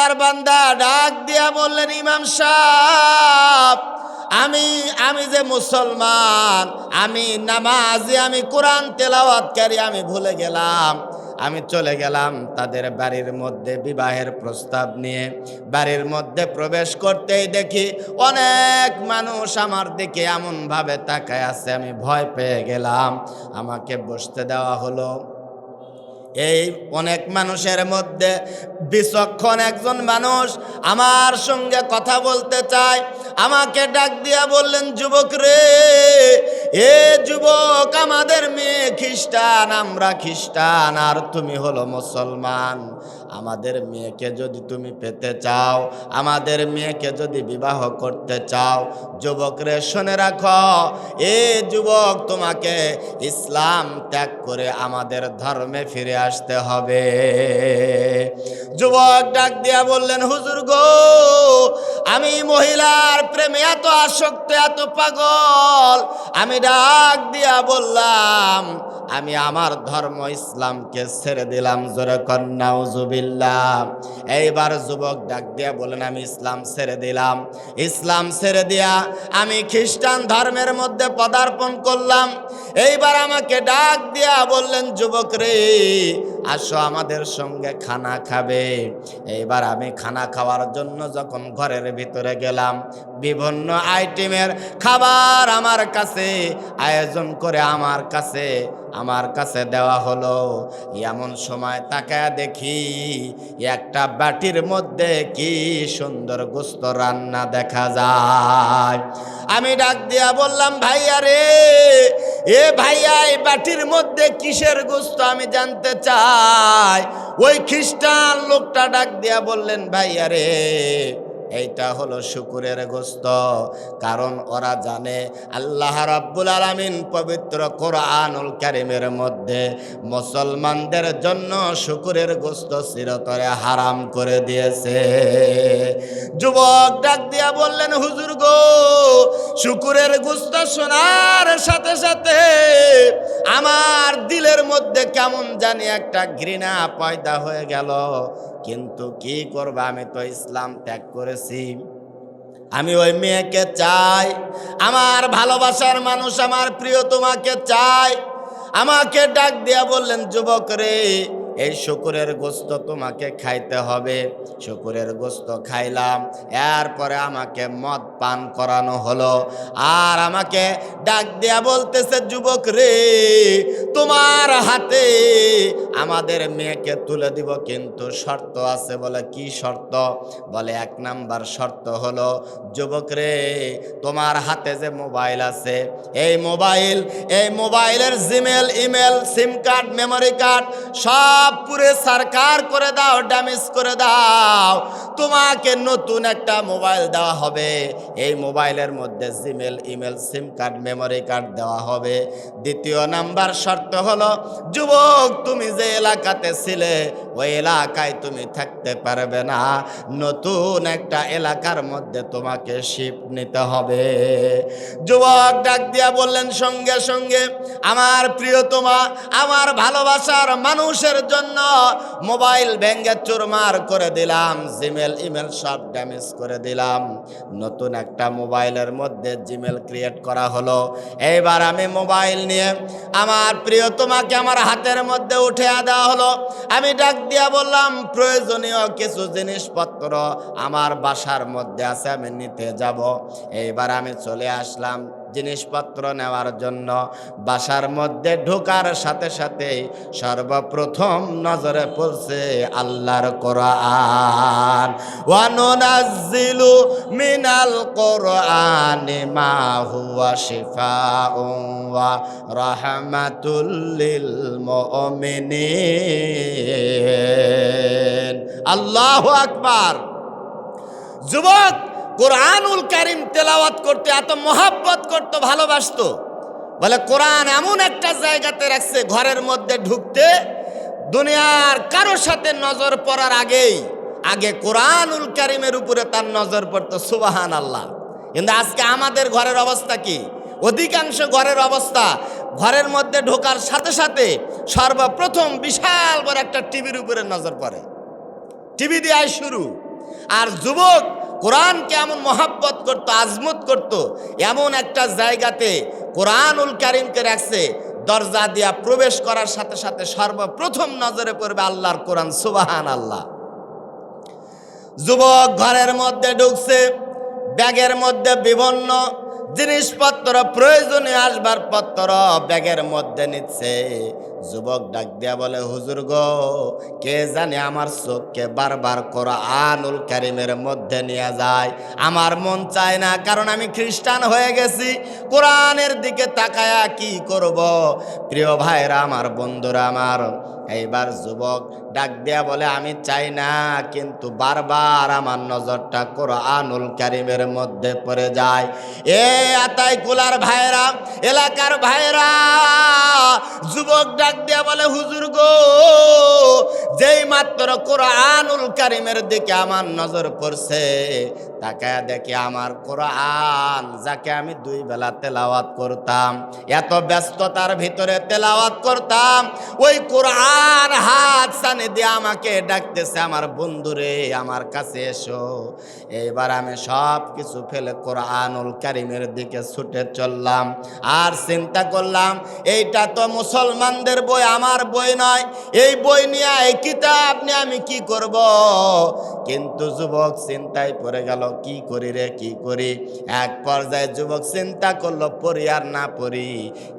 আল্লাহর বান্দা ডাক দিয়া বললেন, ইমাম সাহেব, আমি যে মুসলমান, আমি নামাজি, আমি কোরআন তেলাওয়াতকারী, আমি ভুলে গেলাম। আমি চলে গেলাম তাদের বাড়ির মধ্যে বিবাহের প্রস্তাব নিয়ে। বাড়ির মধ্যে প্রবেশ করতেই দেখি অনেক মানুষ আমার দিকে এমনভাবে তাকায় আছে, আমি ভয় পেয়ে গেলাম। আমাকে বসতে দেওয়া হলো। এই অনেক মানুষের মধ্যে বিচক্ষণ একজন মানুষ আমার সঙ্গে কথা বলতে চায়। আমাকে ডাক দিয়া বললেন, যুবক রে, এ যুবক, আমাদের মেয়ে খ্রিস্টান, আমরা খ্রিস্টান, আর তুমি হলো মুসলমান। আমাদের মেয়েকে যদি তুমি পেতে চাও, আমাদের মেয়েকে যদি বিবাহ করতে চাও, যুবক রে শুনে রাখো, এ যুবক, তোমাকে ইসলাম ত্যাগ করে আমাদের ধর্মে ফিরে আসতে হবে। যুবক ডাক দিয়া বললেন, হুজুর গো, আমি মহিলার প্রেমে এত আসক্ত, এত পাগল। আমি ডাক দিয়া বললাম, আমি আমার ধর্ম ইসলামকে ছেড়ে দিলাম। জোরে কর নাউজুবিল্লাহ। এইবার যুবক ডাক দিয়া বলেন, আমি ইসলাম ছেড়ে দিলাম। ইসলাম ছেড়ে দিয়া আমি খ্রিস্টান ধর্মের মধ্যে পদার্পণ করলাম। এইবার আমাকে ডাক দিয়া বললেন, যুবক রে, আসো আমাদের সঙ্গে খানা খাবে। এইবার আমি খানা খাওয়ার জন্য যখন ঘরের ভিতরে গেলাম, বিভিন্ন আইটেমের খাবার আমার কাছে আয়োজন করে আমার কাছে দেওয়া হলো। এমন সময় তাকায় দেখি একটা বাটির মধ্যে কি সুন্দর গোশত রান্না দেখা যায়। আমি ডাক দিয়া বললাম, ভাইয়া রে, এ ভাইয়া, এই বাটির মধ্যে কিসের গোশত আমি জানতে চাই। ওই খ্রিস্টান লোকটা ডাক দিয়া বললেন, ভাইয়া রে, এইটা হলো শুকুরের গোশত। কারণ ওরা জানে আল্লাহ রাব্বুল আলামিন পবিত্র কোরআনুল কারীমের মধ্যে মুসলমানদের জন্য শুকুরের গোশত চিরতরে হারাম করে দিয়েছে। যুবক ডাক দিয়া বললেন, হুজুর গো, শুকুরের গোশত শোনার সাথে সাথে আমার দিলের মধ্যে কেমন জানি একটা ঘৃণা পয়দা হয়ে গেল। কিন্তু কি করবা, আমি তো ইসলাম ত্যাগ করেছি। আমি ওই মেয়েকে চাই, আমার ভালোবাসার মানুষ, আমার প্রিয় তোমাকে চাই। আমাকে ডাক দিয়া বললেন, যুবক রে, এই শুকুরের গোশত তোমাকে খাইতে হবে। শুকুরের গোশত খাইলাম, এরপরে আমাকে মদ পান করানো হলো। আর আমাকে ডাক দিয়া বলতেছে, যুবক রে, তোমার হাতে আমাদের মেয়েকে তুলে দিব, কিন্তু শর্ত আছে। বলে, কি শর্ত? বলে, 1 নাম্বার শর্ত হলো, যুবক রে, তোমার হাতে যে মোবাইল আছে, এই মোবাইলের জিমেল, ইমেল, সিম কার্ড, মেমোরি কার্ড সব পুরে সরকার করে দাও, ড্যামেজ করে দাও। তোমাকে নতুন একটা মোবাইল দেওয়া হবে। এই মোবাইলের মধ্যে জিমেল, ইমেল, সিম কার্ড, মেমোরি কার্ড দেওয়া হবে। 2 নাম্বার শর্ত হলো, যুবক, তুমি যে এলাকাতে ছিলে ওই এলাকায় তুমি থাকতে পারবে না, নতুন একটা এলাকার মধ্যে তোমাকে শিফট নিতে হবে। যুবক ডাক দিয়া বললেন, সঙ্গে সঙ্গে আমার প্রিয়তমা, আমার ভালোবাসার মানুষের জন্য মোবাইল ভেঙে চুরমার করে দিলাম, জিমেল, ইমেল সব ড্যামেজ করে দিলাম। নতুন একটা মোবাইলের মধ্যে জিমেল ক্রিয়েট করা হলো। এইবার আমি মোবাইল নিয়ে আমার প্রিয়তমাকে আমার হাতের মধ্যে উঠে দেওয়া হলো। আমি ডাক দিয়া বললাম, প্রয়োজনীয় কিছু জিনিসপত্র আমার বাসার মধ্যে আছে, আমি নিতে যাব। এইবার আমি চলে আসলাম জিনিসপত্র নেওয়ার জন্য। বাসার মধ্যে ঢোকার সাথে সাথে সর্বপ্রথম নজরে পড়ছে আল্লাহর কোরআন। ওয়া নুনাজ্জিলু মিনাল কোরআনি মা হুয়া শিফাউন ওয়া রাহমাতুল লিল মুমিনিন। আল্লাহু আকবার। যুবক কোরআনুল কারীম তেলাওয়াত করতে এত মহব্বত করতো, ভালোবাসতো। বলে, কোরআন এমন একটা জায়গাতে রাখছে, ঘরের মধ্যে ঢুকতে দুনিয়ার কারো সাথে নজর পড়ার আগে কোরআনুল কারীমের উপরে তার নজর পড়তো। সুবহানাল্লাহ। কিন্তু আজকে আমাদের ঘরের অবস্থা কি? অধিকাংশ ঘরের অবস্থা, ঘরের মধ্যে ঢোকার সাথে সাথে সর্বপ্রথম বিশাল বড় একটা টিভির উপরে নজর পড়ে। টিভি দিয়ে শুরু, আর যুবক কোরআনকে এমন মহাব্বত করত, আজমত করত, এমন একটা জায়গাতে কোরআনুল কারীমকে রাখছে, দরজা দিয়া প্রবেশ করার সাথে সাথে সর্বপ্রথম নজরে পড়বে আল্লাহর কোরআন। সুবহানাল্লাহ। যুবক ঘরের মধ্যে ঢুকছে, ব্যাগের মধ্যে বিভিন্ন জিনিসপত্র, প্রয়োজনীয় আসবাবপত্র ব্যাগের মধ্যে নিচ্ছে। যুবক ডাক দিয়া বলে, হুজুর গো, কে জানে আমার চোখকে বারবার কোরআনুল কারীমের মধ্যে নিয়ে যায়। আমার মন চায় না, কারণ আমি খ্রিস্টান হয়ে গেছি, কোরআনের দিকে তাকায়া কি করব। প্রিয় ভাইরা আমার, বন্ধুরা আমার, এইবার যুবক ডাক দিয়া বলে, আমি চাই না, কিন্তু বারবার আমার নজরটা কোরআনুল কারীমের মধ্যে পড়ে যায়। এ আতাই কুলার ভাইরা, এলাকার ভাইরা, যুবক ডাক দিয়া বলে, হুজুর গো, যেই মাত্র কোরআনুল কারীমের দিকে আমার নজর পড়ছে, তাকায়া দেখি আমার কোরআন, যাকে আমি 2 বেলা তেলাওয়াত করতাম, এত ব্যস্ততার ভিতরে তেলাওয়াত করতাম, ওই কোরআন হাত সানে দিয়ে আমাকে ডাকতেছে, আমার বন্ধুরে আমার কাছে এসো। এইবার আমি সব কিছু ফেলে কোরআনুল কারীমের দিকে ছুটে চললাম। আর চিন্তা করলাম, এইটা তো মুসলমানদের বই, আমার বই নয়, এই বই নিয়ে, এই কিতাব নিয়ে আমি কি করব। কিন্তু যুবক চিন্তায় পড়ে গেল, কি করি রে, কি করি। এক পর্যায়ে যুবক চিন্তা করলো, পড়ি আর না পড়ি,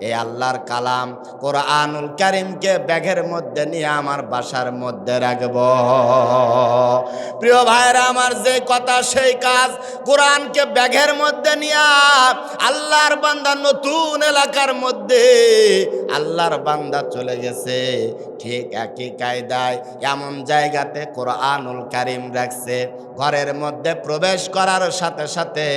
এই আল্লাহর কালাম কোরআনুল কারীমকে ব্যাগের মধ্যে নিয়ে আমার বাসার মধ্যে রাখব। প্রিয় ভাইরা আমার, যে কথা সেই কাজ। কোরআনকে ব্যাগের মধ্যে নিয়ে আল্লাহর বান্দা নতুন এলাকার মধ্যে আল্লাহর বান্দা চলে গেছে। ঠিক একই কায়দায় এমন জায়গাতে কোরআনুল কারীম রাখছে, ঘরের মধ্যে প্রবেশ করার সাথে সাথে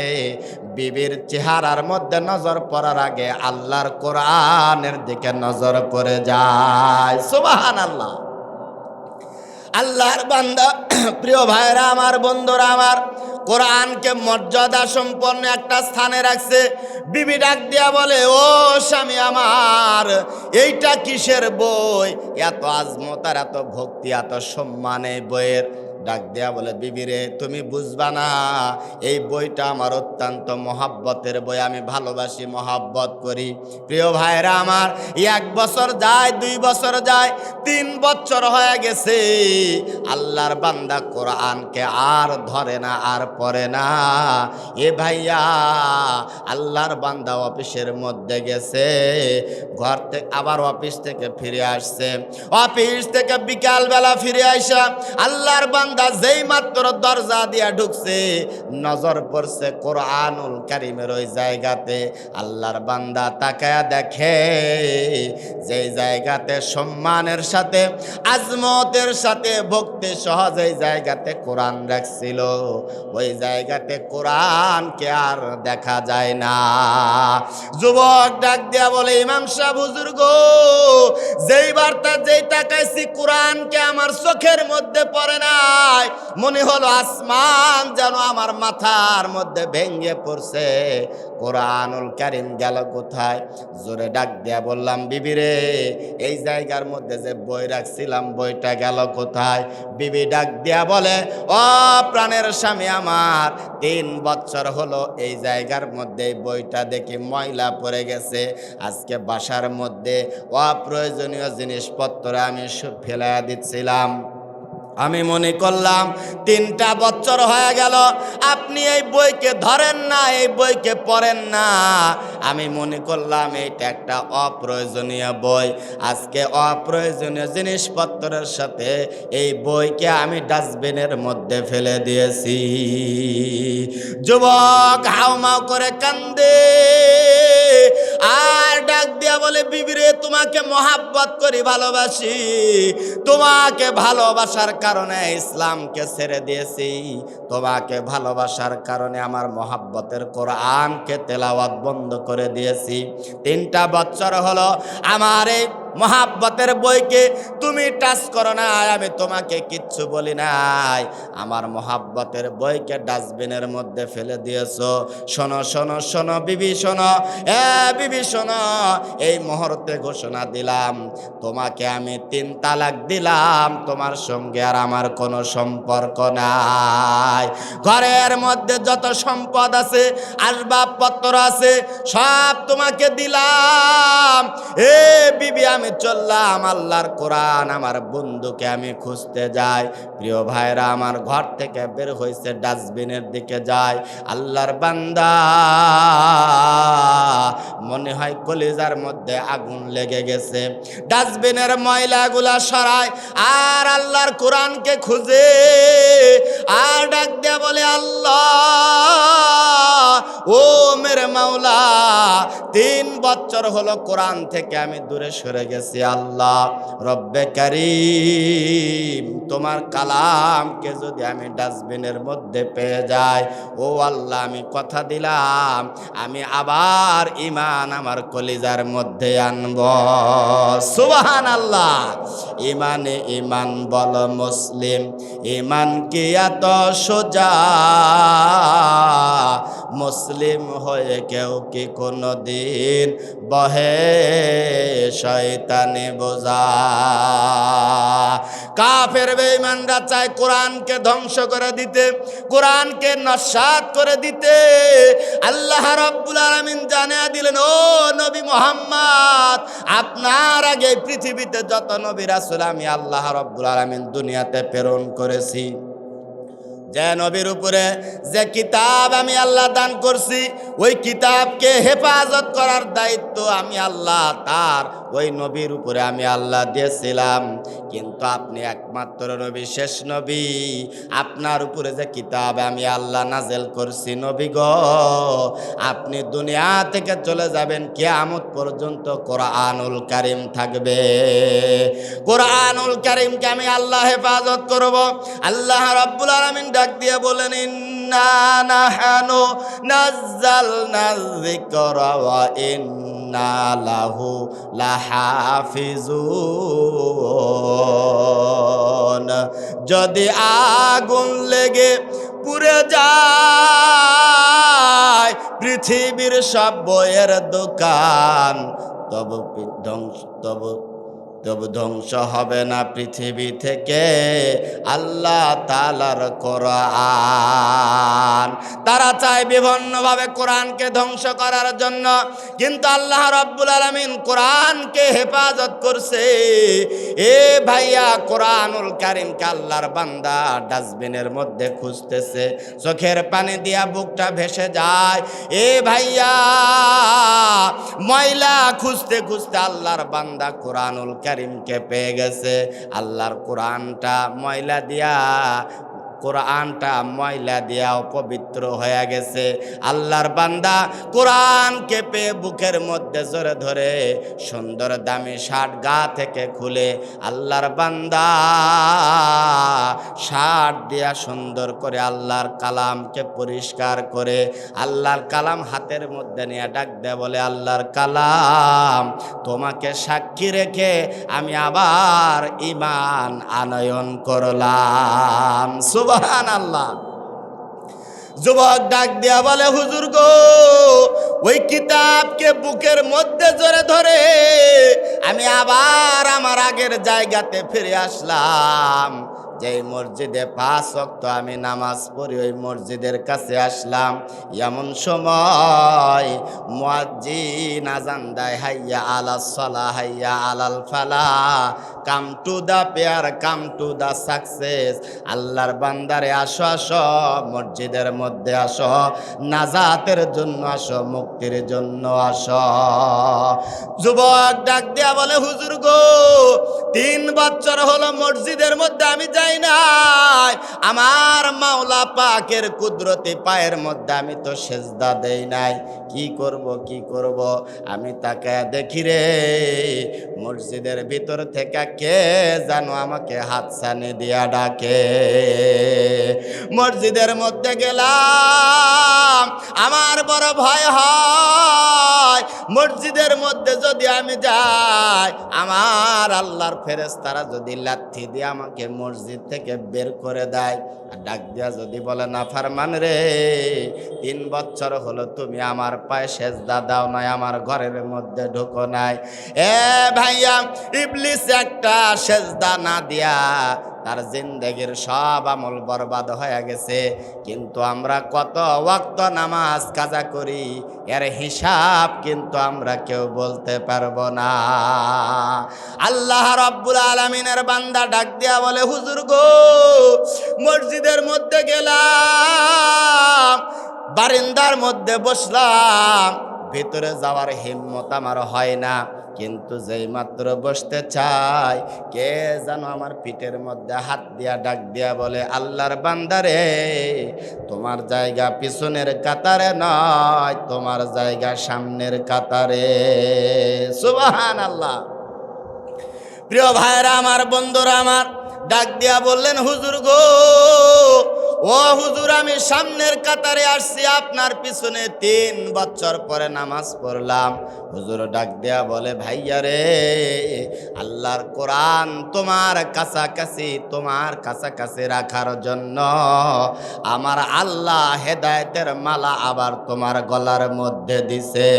বিবির চেহারার মধ্যে নজর পড়ার আগে আল্লাহর কোরআনের দিকে নজর পড়ে যায়। সুবহানাল্লাহ। আল্লাহর বান্দা, প্রিয় ভাইরা আমার, বন্ধুরা আমার, কোরআনকে মর্যাদা সম্পন্ন একটা স্থানে রাখছে। বিবি ডাক দিয়া বলে, ও স্বামী আমার, এইটা কিসের বই? এত আজমত আর এত ভক্তি, এত সম্মান এই বইয়ের। ডাক দেয়া বলে, বিবি রে, তুমি বুঝবা না, এই বইটা আমার অত্যন্ত মহাব্বতের বই, আমি ভালোবাসি, মহাব্বত করি। প্রিয় ভাইরা আমার, 1 বছর যায়, 2 বছর যায়, 3 বছর হয়ে গেছে, আল্লাহর বান্দা কোরআনকে আর ধরে না, আর পড়ে না। এ ভাইয়া, আল্লাহর বান্দা অফিসের মধ্যে গেছে, ঘর থেকে আবার অফিস থেকে ফিরে আসছে, অফিস থেকে বিকালবেলা ফিরে আসা আল্লাহর বান্দা যেই মাত্র দরজা দিয়া ঢুকছে, নজর পড়ছে কোরআনুল কারীমের ওই জায়গাতে। আল্লাহর বান্দা তাকায়া দেখে, যেই জায়গাতে সম্মানের সাথে, আজমতের সাথে, ভক্তি সহজেই জায়গাতে কোরআন রাখছিল, ওই জায়গাতে কোরআনকে আর দেখা যায় না। যুবক ডাক দিয়া বলে, ইমাম সাহেব, হুজুর গো, যেই বার্তা, যেই তাকাইছি, কোরআনকে আমার চোখের মধ্যে পড়ে নাই, মনে হলো আসমান যেন আমার মাথার মধ্যে ভেঙে পড়ছে। কোরআনুল কারীম গেল কোথায়? জোরে ডাক দিয়া বললাম, বিবি রে, এই জায়গার মধ্যে যে বই রাখছিলাম, বইটা গেল কোথায়? বিবি ডাক দিয়া বলে, ও প্রাণের স্বামী আমার, 3 বছর হলো এই জায়গার মধ্যে বইটা দেখি ময়লা পড়ে গেছে। আজকে বাসার মধ্যে অপ্রয়োজনীয় জিনিসপত্র আমি ফেলে দিচ্ছিলাম, আমি মনে করলাম 3টা বছর হয়ে গেল আপনি এই বইকে ধরেন না, এই বইকে পড়েন না। আমি মনে করলাম এইটা একটা অপ্রয়োজনীয় বই। আজকে অপ্রয়োজনীয় জিনিসপত্রের সাথে এই বইকে আমি ডাস্টবিনের মধ্যে ফেলে দিয়েছি। যুবক হাউমাউ করে কান্দে আর ডাক দিয়া বলে, বিবি রে, তোমাকে মহাব্বত করি, ভালোবাসি, তোমাকে ভালোবাসার কারণে ইসলামকে ছেড়ে দিয়েছি, তোমাকে ভালোবাসার কারণে আমার মহাব্বতের কোরআনকে তেলাওয়াত বন্ধ করে দিয়েছি। 3টা বছর হলো আমার এই মহাব্বতের বইকে তুমি টাচ করো নাই, আমি তোমাকে কিচ্ছু বলি নাই, আমার মহাব্বতের বইকে ডাস্টবিনের মধ্যে ফেলে দিয়েছো। শোনো শোনো শোনো বিবি, শোনো, বিবি শোনো, এই মুহূর্তে ঘোষণা দিলাম, তোমাকে আমি 3 তালাক দিলাম, তোমার সঙ্গে আর আমার কোনো সম্পর্ক নাই। ঘরের মধ্যে যত সম্পদ আছে, আসবাবপত্র আছে, সব তোমাকে দিলাম। এ বিবি, আমি চললাম আল্লাহর কোরআন আমার বন্ধুকে আমি খুঁজতে যাই। প্রিয় ভাইরা, আমার ঘর থেকে বের হয়েছে, ডাস্টবিনের দিকে যায়। আল্লাহর বান্দা, মনে হয় কলিজার মধ্যে আগুন লেগে গেছে। ডাস্টবিনের ময়লাগুলা সরায় আর আল্লাহর কোরআনকে খুঁজে আর ডাক দেয়া বলে, আল্লাহ ও মেরে মাওলা, 3 বছর হলো কোরআন থেকে আমি দূরে সরে গেছি। আল্লাহ রব্বে কারীম, তোমার কালামকে যদি আমি ডাস্টবিনের মধ্যে পেয়ে যাই, ও আল্লাহ, আমি কথা দিলাম আমি আবার ঈমান আমার কলিজার মধ্যে আনব। সুবহানাল্লাহ। ঈমানে ঈমান বল মুসলিম, ঈমান কি এত সোজা? মুসলিম হয়ে কেউ কি কোনো দিন বহে শয়তানি বোঝা? কাফের বেঈমানরা চায় কোরআনকে ধ্বংস করে দিতে, কোরআনকে নস্যাৎ করে দিতে। আল্লাহ রাব্বুল আলামিন জানিয়ে দিলেন, ও নবী মুহাম্মদ, আপনার আগে পৃথিবীতে যত নবী রাসূল আমি আল্লাহ রাব্বুল আলামিন দুনিয়াতে প্রেরণ করেছি, যে নবীর উপরে যে কিতাব আমি আল্লাহ দান করছি, ওই কিতাবকে হেফাজত করার দায়িত্ব আমি আল্লাহ তার ওই নবীর উপরে আমি আল্লাহ দিয়েছিলাম। কিন্তু আপনি একমাত্র নবী, শেষ নবী, আপনার উপরে যে কিতাব আমি আল্লাহ নাজেল করছি, নবী গো, আপনি দুনিয়া থেকে চলে যাবেন, কিয়ামত পর্যন্ত কোরআনুল কারীম থাকবে। কোরআনুল কারীমকে আমি আল্লাহ হেফাজত করব। আল্লাহ রাব্বুল আলামিন ডাক দিয়ে বলেন, ইন্না নাহানু নাযালনা যিকরা ওয়া ইন্না লাহু লাহাফিজুন। যদি আগুন লেগে পুড়ে যায় পৃথিবীর সব বইয়ের দোকান, তবু ধ্বংস হবে না পৃথিবী থেকে আল্লাহ তাআলার কোরআন। তারা চায় বিভিন্নভাবে কোরআনকে ধ্বংস করার জন্য, কিন্তু আল্লাহ রাব্বুল আলামিন কোরআনকে হেফাজত করছে। এ ভাইয়া, কোরআনুল কারীমকে আল্লাহর বান্দা ডাস্টবিনের মধ্যে খুঁজতেছে, চোখের পানি দিয়া বুকটা ভেসে যায়। এ ভাইয়া, ময়লা খুঁজতে খুঁজতে আল্লাহর বান্দা কোরআনুল কারীমকে পেয়ে গেছে। আল্লাহর কোরআনটা ময়লা দিয়া অপবিত্র হয়ে গেছে। আল্লাহর বান্দা কোরআনকে পেয়ে বুকের মধ্যে জোরে ধরে সুন্দর দামি শার্ট গা থেকে খুলে আল্লাহর বান্দা শার্ট দিয়া সুন্দর করে আল্লাহর কালামকে পরিষ্কার করে আল্লাহর কালাম হাতের মধ্যে নিয়ে ডাক দেয়, বলে, আল্লাহর কালাম, তোমাকে সাক্ষী রেখে আমি আবার ঈমান আনয়ন করলাম। সুবহানাল্লাহ। যুবক ডাক দিয়া বলে, হুজুর গো, ওই কিতাবকে বুকের মধ্যে জোরে ধরে আমি আবার আমার আগের জায়গাতে ফিরে আসলাম। যেই মসজিদে 5 ওয়াক্ত আমি নামাজ পড়ি, ওই মসজিদের কাছে আসলাম। এমন সময় মুয়াজ্জিন আযান দেয়, হাইয়া আলাস সালাহ, হাইয়া আলাল ফালাহ, come to the prayer, come to the success. আল্লাহর বান্দারে আসো, আসো, মসজিদের মধ্যে আসো, নাজাতের জন্য আসো, মুক্তির জন্য আসো। যুবক ডাক দিয়া বলে, হুজুর গো, 3 বছর হলো মসজিদের মধ্যে আমি যাই নাই। আমার মাওলা পাকের কুদরতি পায়ের মধ্যে আমি তো সেজদা দেই নাই। কি করব? আমি তাকে দেখি রে, মসজিদের ভিতর থেকে কে জানো আমাকে হাতছানি দিয়া ডাকে। মসজিদের মধ্যে গেলাম, আমার বড় ভয় হয়। মসজিদের মধ্যে যদি আমি যাই, আমার আল্লাহর ফেরেশতারা যদি লাথি দিয়ে আমাকে মসজিদ থেকে বের করে দেয়, ডাক দিয়া যদি বলে নাফরমান রে, 3 বছর হলো তুমি আমার পায়ে সেজদা দাও নাই, আমার ঘরের মধ্যে ঢুকো নাই। এ ভাইয়া, ইবলিস একটা সেজদা না দিয়া তার জিন্দেগির সব আমল বরবাদ হয়ে গেছে। কিন্তু আমরা কত ওয়াক্ত নামাজ কাজা করি, এর হিসাব কিন্তু আমরা কেউ বলতে পারবো না। আল্লাহ রাব্বুল আলামিনের বান্দা ডাক দিয়া বলে, হুজুর গো, মসজিদের মধ্যে গেলাম, বারিন্দার মধ্যে বসলাম, ভিতরে যাওয়ার হিম্মত আমার হয় না, কিন্তু যেই মাত্র বসতে চাই, কে যেন আমার পিঠের মধ্যে হাত দিয়া ডাক দিয়া বলে, আল্লাহর বান্দারে, তোমার জায়গা পিছনের কাতারে নয়, তোমার জায়গা সামনের কাতারে। সুবহানাল্লাহ। প্রিয় ভাইরা আমার, বন্ধুরা আমার, ডাক দিয়া বললেন, হুজুর গো, ও হুজুর, আমি সামনের কাতারে আসছি, আপনার পিছনে 3 বছর পরে নামাজ পড়লাম। হুজুর ডাক দিয়া বলে, ভাইয়া রে, আল্লাহর কোরআন তোমার কাছাকাছি রাখার জন্য আমার আল্লাহ হেদায়েতের মালা আবার তোমার গলার মধ্যে দিছে।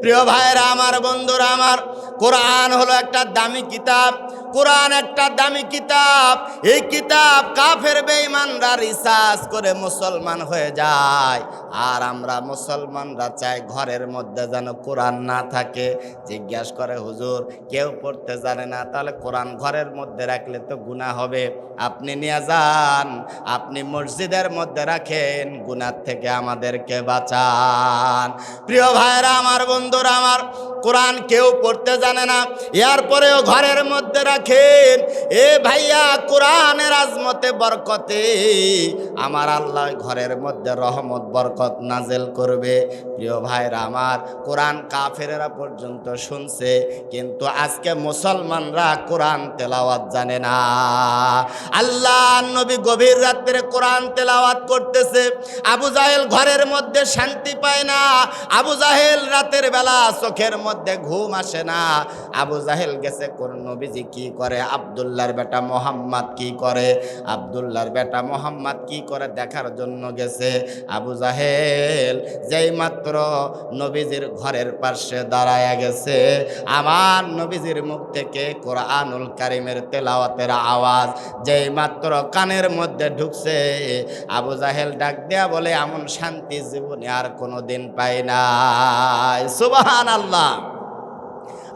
প্রিয় ভাইরা আমার, বন্ধুরা আমার, কোরআন হলো একটা দামি কিতাব। কোরআন একটা দামি কিতাব। এই কিতাব কাফের বেঈমানরা রিসার্চ করে মুসলমান হয়ে যায়, আর আমরা মুসলমানরা চাই ঘরের মধ্যে যেন কোরআন না থাকে। জিজ্ঞাসা করে, হুজুর, কেউ পড়তে জানে না, তাহলে কোরআন ঘরের মধ্যে রাখলে তো গুনাহ হবে। আপনি নিয়ে যান, আপনি মসজিদের মধ্যে রাখেন, গুনাহ থেকে আমাদেরকে বাঁচান। প্রিয় ভাইরা আমার, বন্ধুরা আমার, কোরআন কেউ পড়তে জানে না, এরপরেও ঘরের মধ্যে রাখেন। এ ভাইয়া, কোরআনের আজমতে বরকতে আমার আল্লাহ ঘরের মধ্যে রহমত বরকত নাজেল করবে। প্রিয় ভাইরা আমার, কোরআন কাফেরেরা পর্যন্ত শুনছে, কিন্তু আজকে মুসলমানরা কোরআন তেলাওয়াত জানে না। আল্লাহ নবী গভীর রাত্রে কোরআন তেলাওয়াত করতেছে, আবু জাহেল ঘরের মধ্যে শান্তি পায় না। আবু জাহেল রাতের বেলা চোখের মধ্যে ঘুম আসে না। আবু জাহেল গেছে কোন নবীজি কি করে, আব্দুল্লাহর বেটা মোহাম্মদ কি করে, আব্দুল্লাহর বেটা মোহাম্মদ কি করে দেখার জন্য গেছে। আবু জাহেল যেই মাত্র নবীজির ঘরের পাশে দাঁড়ায়া গেছে, আমার নবীজির মুখ থেকে কোরআনুল কারীমের তেলাওয়াতের আওয়াজ যেই মাত্র কানের মধ্যে ঢুকছে, আবু জাহেল ডাক দেয়া বলে, এমন শান্তি জীবনে আর কোনোদিন পাই নাই। সুবহানাল্লাহ।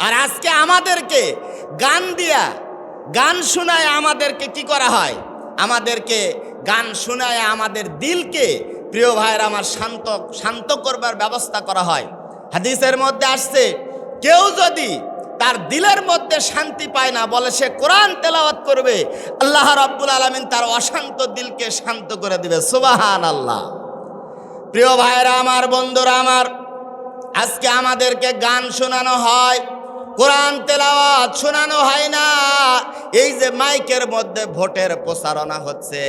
আর আজকে আমাদেরকে গান দিয়া, গান শোনায় আমাদেরকে কি করা হয়, আমাদেরকে গান শোনায় আমাদের দিলকে, প্রিয় ভাইয়ের আমার, শান্ত করবার ব্যবস্থা করা হয়। হাদিসের মধ্যে আসছে, কেউ যদি তার দিলের মধ্যে শান্তি পায় না, বলে সে কোরআন তেলাওয়াত করবে, আল্লাহ রাব্বুল আলামিন তার অশান্ত দিলকে শান্ত করে দিবে। সুবহানাল্লাহ। প্রিয় ভাইয়েরা আমার, বন্ধুরা আমার, আজকে আমাদেরকে গান শোনানো হয়, কোরআন তেলাওয়াত শোনানো হয় না। এই যে মাইকের মধ্যে ভোটের প্রচারণা হচ্ছে,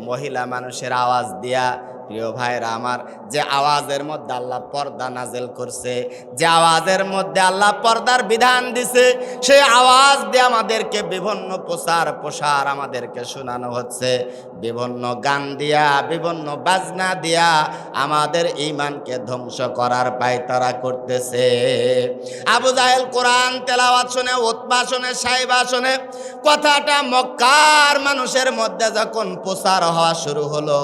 মহিলা মানুষের আওয়াজ দিয়া, প্রিয় ভাইরা আমার, যে আওয়াজের মধ্যে আল্লাহ পর্দা নাজেল করছে, যে আওয়াজের মধ্যে আল্লাহ পর্দার বিধান দিছে, সেই আওয়াজ দিয়ে আমাদেরকে বিভিন্ন প্রসার আমাদেরকে শোনানো হচ্ছে। বিভিন্ন গান দিয়া, বিভিন্ন বাজনা দিয়া আমাদের ঈমানকে ধ্বংস করার পায়তারা করতেছে। আবু জাহেল কোরআন তেলাওয়াত শুনে, উতবা শুনে, সাইবা শুনে, কথাটা মক্কার মানুষের মধ্যে যখন প্রচার হওয়া শুরু হলো,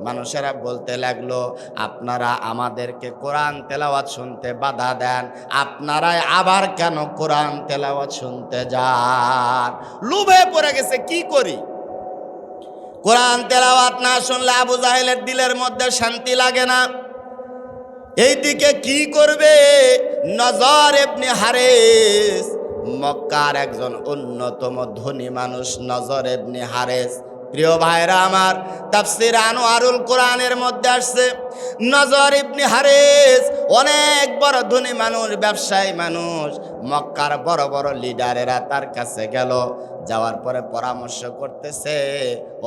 মানুষেরা বলতে লাগলো, আপনারা আমাদেরকে কোরআন তেলাওয়াত শুনতে বাধা দেন, আপনারাই আবার কেন কোরআন তেলাওয়াত শুনতে যান? লোভে পড়ে গেছে, কি করি? কোরআন তেলাওয়াত না শুনলে আবু জাহেলের দিলের মধ্যে শান্তি লাগে না। এইদিকে কি করবে? নজর ইবনে হারেস, মক্কার একজন অন্যতম ধনী মানুষ, নজর ইবনে হারেস। প্রিয় ভাইরা আমার, তাফসীর আনোয়ারুল কোরআনের মধ্যে আসছে, নজর ইবনে হারেস অনেক বড় ধনী মানুষ, ব্যবসায়ী মানুষ। মক্কার বড় বড় লিডারেরা তার কাছে গেল, যাওয়ার পরে পরামর্শ করতেছে,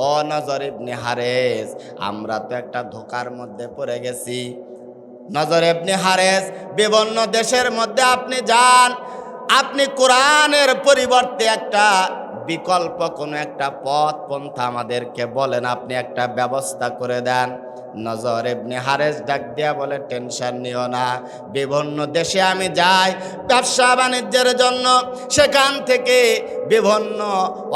ও নজর ইবনে হারেস, আমরা তো একটা ধোকার মধ্যে পড়ে গেছি। নজর ইবনে হারেস, বিভিন্ন দেশের মধ্যে আপনি যান, আপনি কোরআনের পরিবর্তে একটা বিকল্প কোনো একটা পথ পন্থা আমাদেরকে বলেন, আপনি একটা ব্যবস্থা করে দেন। নজর ইবনে হারেস ডাক দিয়া বলে, টেনশন নিও না, বিভিন্ন দেশে আমি যাই ব্যবসা বাণিজ্যের জন্য, সেখান থেকে বিভিন্ন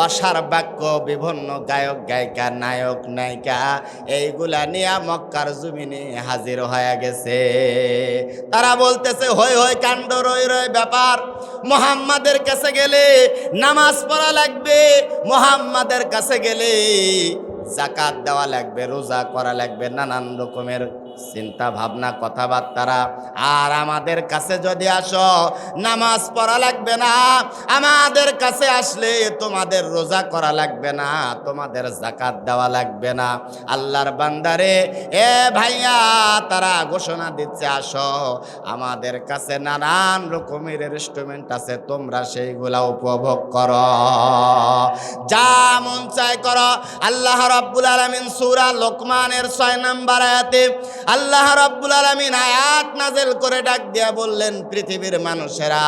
অসার বাক্য, বিভিন্ন গায়ক গায়িকা, নায়ক নায়িকা এইগুলা নিয়ে মক্কার জমিনে হাজির হয়ে গেছে। তারা বলতেছে হই হই কাণ্ড, রই রই ব্যাপার, মুহাম্মাদের কাছে গেলে নামাজ পড়া লাগবে, মুহাম্মাদের কাছে গেলে যাকাত দেওয়া লাগবে, রোজা করা লাগবে, নানান রকমের চিন্তা ভাবনা কথাবার্তারা। আর আমাদের কাছে যদি আসো নামাজ পড়া লাগবে না, আমাদের কাছে আসলে তোমাদের রোজা করা লাগবে না, তোমাদের যাকাত দেওয়া লাগবে না। আল্লাহর বান্দারে এ ভাইয়া, তারা ঘোষণা দিচ্ছে আসো আমাদের কাছে নানান রকমের ইনস্ট্রুমেন্ট আছে, তোমরা সেইগুলা উপভোগ করো, যা মন চায় করো। আল্লাহ রাব্বুল আলামিন সূরা লোকমানের 6 নম্বর আয়াতে আল্লাহ রাব্বুল আলামিন আয়াত নাযিল করে ডাক দিয়া বললেন, পৃথিবীর মানুষেরা,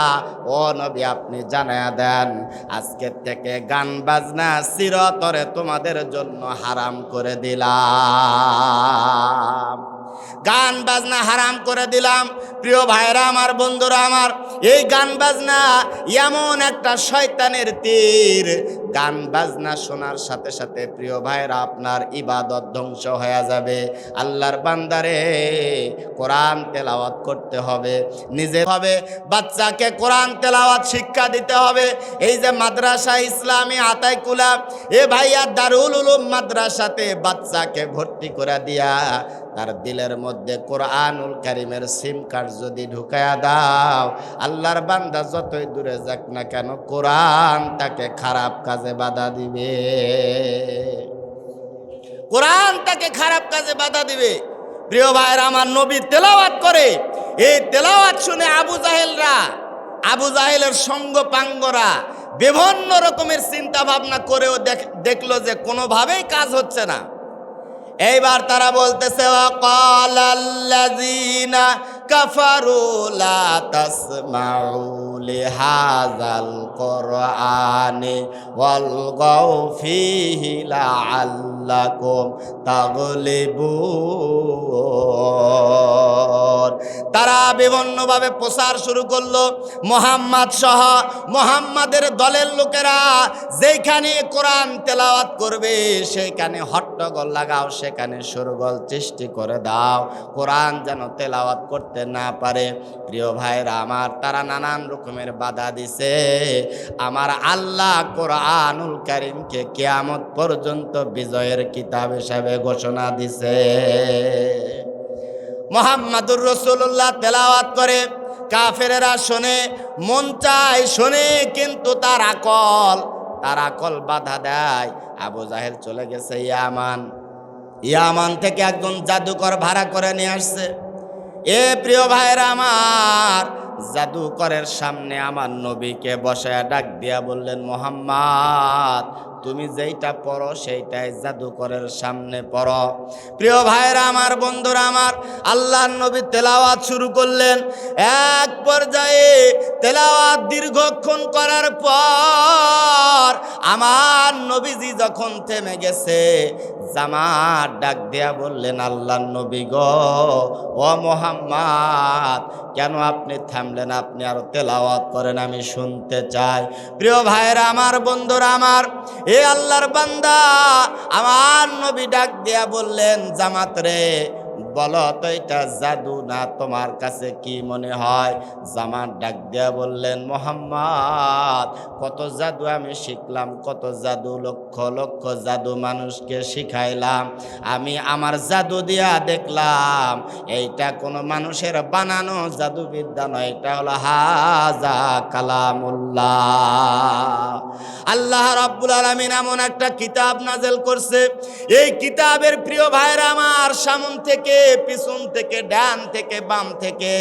ও নবী আপনি জানায়া দেন, আজকের থেকে গান বাজনা চিরতরে তোমাদের জন্য হারাম করে দিলাম, গান বাজনা হারাম করে দিলাম। প্রিয় ভাইরা আমার, বন্ধুরা আমার, এই গান বাজনা এমন একটা শয়তানের তীর, গান বাজনা শোনার সাথে সাথে প্রিয় ভাইরা আপনার ইবাদত ধ্বংস হয়ে যাবে। আল্লাহর বান্দারে কোরআন তেলাওয়াত করতে হবে, নিজে হবে, বাচ্চাকে কোরআন তেলাওয়াত শিক্ষা দিতে হবে। এই যে মাদ্রাসা ইসলামী আতাইকুলা, এ ভাইয়া দারুল উলুম মাদ্রাসাতে বাচ্চাকে ভর্তি করে দিয়া তার দিলের মধ্যে কোরআনুল কারীমের সিম কার্ড যদি ঢুকায়া দাও, আল্লাহর বান্দা যতই দূরে যাক না কেন কোরআন তাকে খারাপ কাজে বাধা দিবে, কোরআন তাকে খারাপ কাজে বাধা দিবে। প্রিয় ভাইরা আমার, নবী তেলাওয়াত করে, এই তেলাওয়াত শুনে আবু জাহেলের সঙ্গ পাঙ্গরা বিভিন্ন রকমের চিন্তা ভাবনা করেও দেখলো যে কোনোভাবেই কাজ হচ্ছে না। এইবার তারা বলতেছে, ওয়াকালাল্লাযীনা কাফারু লা তাসমাউ লিহাযাল কুরআনি ওয়ালগাউ ফীহি লাআল্লাকুম তাগলিবুন। তারা বিভিন্নভাবে প্রচার শুরু করলো, মুহাম্মদ সহ মুহাম্মাদের দলের লোকেরা যেখানে কোরআন তেলাওয়াত করবে সেইখানে হট্টগোল লাগাও, সেখানে শোরগোল সৃষ্টি করে দাও, কোরআন যেন তেলাওয়াত করতে না পারে। প্রিয় ভাইরা আমার, তারা নানান রকমের বাধা দিছে। আমার আল্লাহ কোরআনুল কারীমকে কিয়ামত পর্যন্ত বিজয়ের কিতাব হিসাবে ঘোষণা দিছে। মুহাম্মাদুর রাসূলুল্লাহ তেলাওয়াত করে, কাফেরেরা শোনে, মন চায় শোনে, কিন্তু তার আকল বাধা দেয়। আবু জাহেল চলে গেছে ইয়ামান থেকে একজন জাদুকর ভাড়া করে নিয়ে আসছে। এ প্রিয় ভাইরা আমার, জাদুকরের সামনে আমার নবীকে বসায় ডাক দিয়া বললেন, মুহাম্মদ তুমি যেইটা পড়ো সেইটাই জাদুকরের সামনে পড়ো। প্রিয় ভাইরা আমার, বন্ধুরা আমার, আল্লাহর নবী তেলাওয়াত শুরু করলেন। এক পর্যায়ে তেলাওয়াত দীর্ঘক্ষণ করার পর আমার নবীজি যখন থেমে গেছে, জামাত ডাক দেয়া বললেন, আল্লাহর নবী গো, ও মুহাম্মদ কেন আপনি থামলেন? আপনি আরো তেলাওয়াত করেন, আমি শুনতে চাই। প্রিয় ভাইরা আমার, বন্ধুরা আমার, এ আল্লাহর বান্দা আমার নবী ডাক দিয়া বললেন, জামাত রে বলো তো এটা জাদু না তোমার কাছে কি মনে হয়? জামাত ডাক দিয়া বললেন, মুহাম্মদ কত জাদু আমি শিখলাম, কত জাদু, লক্ষ লক্ষ জাদু মানুষকে শিখাইলাম, আমি আমার জাদু দিয়া দেখলাম এইটা কোনো মানুষের বানানো জাদুবিদ্যা নয়, এটা হলো হাজা কালামুল্লাহ। আল্লাহ রাব্বুল আলামিন এমন একটা কিতাব নাযিল করছে, এই কিতাবের প্রিয় ভাইরা আমার, সামনে থেকে পিছন থেকে ডান থেকে বাম থেকে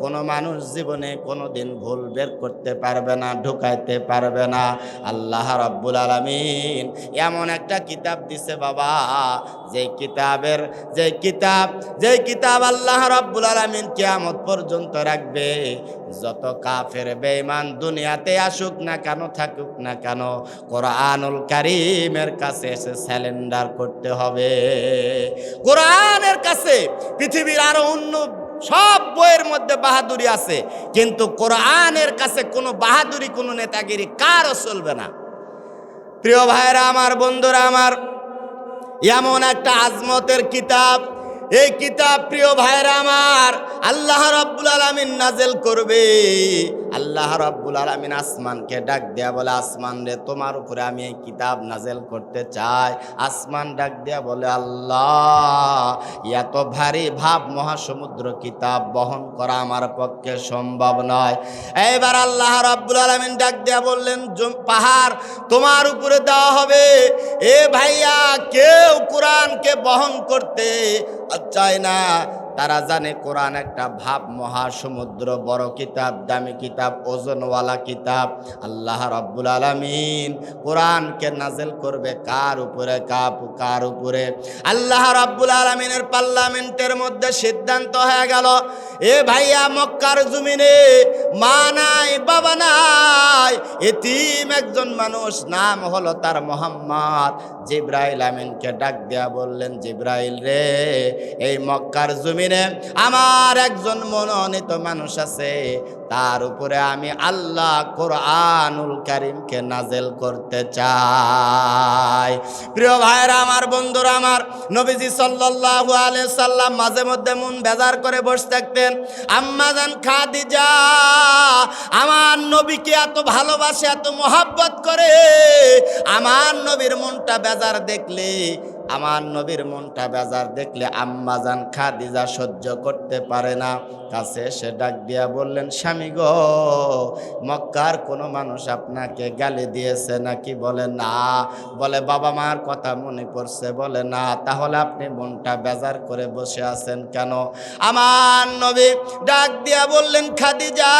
কোনো মানুষ জীবনে কোনোদিন ভুল বের করতে পারবে না, ঢুকাইতে পারবে না। আল্লাহ রাব্বুল আলামিন এমন একটা কিতাব দিছে বাবা, যে কিতাব আল্লাহ রাব্বুল আলামিন কিয়ামত পর্যন্ত রাখবে, যত কাফের বেঈমান দুনিয়াতে আসুক না কেন, থাকুক না কেন, কোরআনুল কারীমের কাছে এসে স্যালেন্ডার করতে হবে। কোরআনের কাছে পৃথিবীর আরো অন্য সব বইয়ের মধ্যে বাহাদুরি আছে, কিন্তু কোরআনের কাছে কোনো বাহাদুরি, কোনো নেতাগিরি কারও চলবে না। প্রিয় ভাইরা আমার, বন্ধুরা আমার, এমন একটা আজমতের কিতাব, এই কিতাব প্রিয় ভাইরা আমার আল্লাহ রাব্বুল আলামিন নাজেল করবে। আল্লাহ রাব্বুল আলামিন আসমানকে ডাক দেয়া বলে, আসমান রে তোমার উপরে আমি এই কিতাব নাজেল করতে চাই। আসমান ডাক দেয়া বলে, আল্লাহ এত ভারী ভাব মহাসমুদ্র কিতাব বহন করা আমার পক্ষে সম্ভব নয়। এইবার আল্লাহ রাব্বুল আলামিন ডাক দেয়া বললেন, পাহাড় তোমার উপরে দেওয়া হবে। এ ভাইয়া, কেউ কোরআনকে বহন করতে চায় না, তারা জানে কোরআন একটা ভাব মহাসমুদ্র, বড় কিতাব, দামি কিতাব, ওজনওয়ালা কিতাব। আল্লাহ রাব্বুল আলামিন কোরআনকে নাজেল করবে কার উপরে? কার উপরে? আল্লাহ রাব্বুল আলামিনের পার্লামেন্টের মধ্যে সিদ্ধান্ত হয়ে গেল, এ ভাইয়া মক্কার জমিনে মা নাই, বাবা নাই, এতিম একজন মানুষ, নাম হলো তার মোহাম্মদ। জিবরাইল আমিনকে ডাক দেয়া বললেন, জিবরাইল রে, এই মক্কার জমিনে আমার একজন মনোনীত মানুষ আছে, তার উপরে আমি আল্লাহ কোরআনুল কারীমকে নাজেল করতে চাই। প্রিয় ভাইরা আমার, বন্ধুরা আমার, নবীজি সাল্লাল্লাহু আলাইহি সাল্লাম মাঝে মধ্যে মন বেজার করে বসে থাকতেন। আম্মা জান খাদিজা আমার নবীকে এত ভালোবাসে, এত মহব্বত করে, আমার নবীর মনটা বেজার দেখলে, আমার নবীর মনটা বেজার দেখলে আম্মা জান খাদিজা সহ্য করতে পারে না। কাছে এসে ডাক দিয়া বললেন, স্বামী গো, মক্কার কোনো মানুষ আপনাকে গালি দিয়েছে নাকি? বলে না। বলে বাবা মার কথা মনে পড়ছে? বলে না। তাহলে আপনি মনটা বেজার করে বসে আছেন কেন? আমার নবী ডাক দিয়া বললেন, খাদিজা,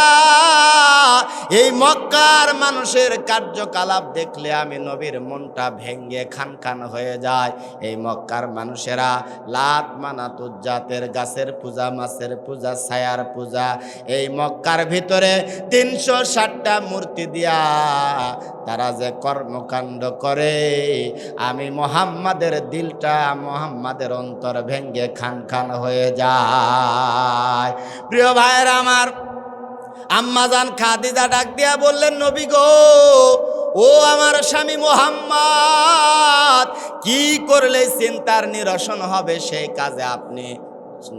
এই মক্কার মানুষের কার্যকলাপ দেখলে আমি নবীর মনটা ভেঙ্গে খান খান হয়ে যায়। এই মক্কার মানুষেরা লাত, মানাত, উজ্জাতের গাছের পূজা, মাছের পূজা, ছায়ার পূজা, এই মক্কার ভিতরে 360টা মূর্তি দিয়া তারা যে কর্মকাণ্ড করে, আমি মুহাম্মাদের দিলটা, মুহাম্মাদের অন্তর ভেঙ্গে খান খান হয়ে যায়। প্রিয় ভাইরা আমার, আম্মা জান খাদিজা ডাক দিয়া বললেন, নবী গো, ও আমার স্বামী মুহাম্মদ, কি করলে চিন্তার নিরসন হবে সেই কাজে আপনি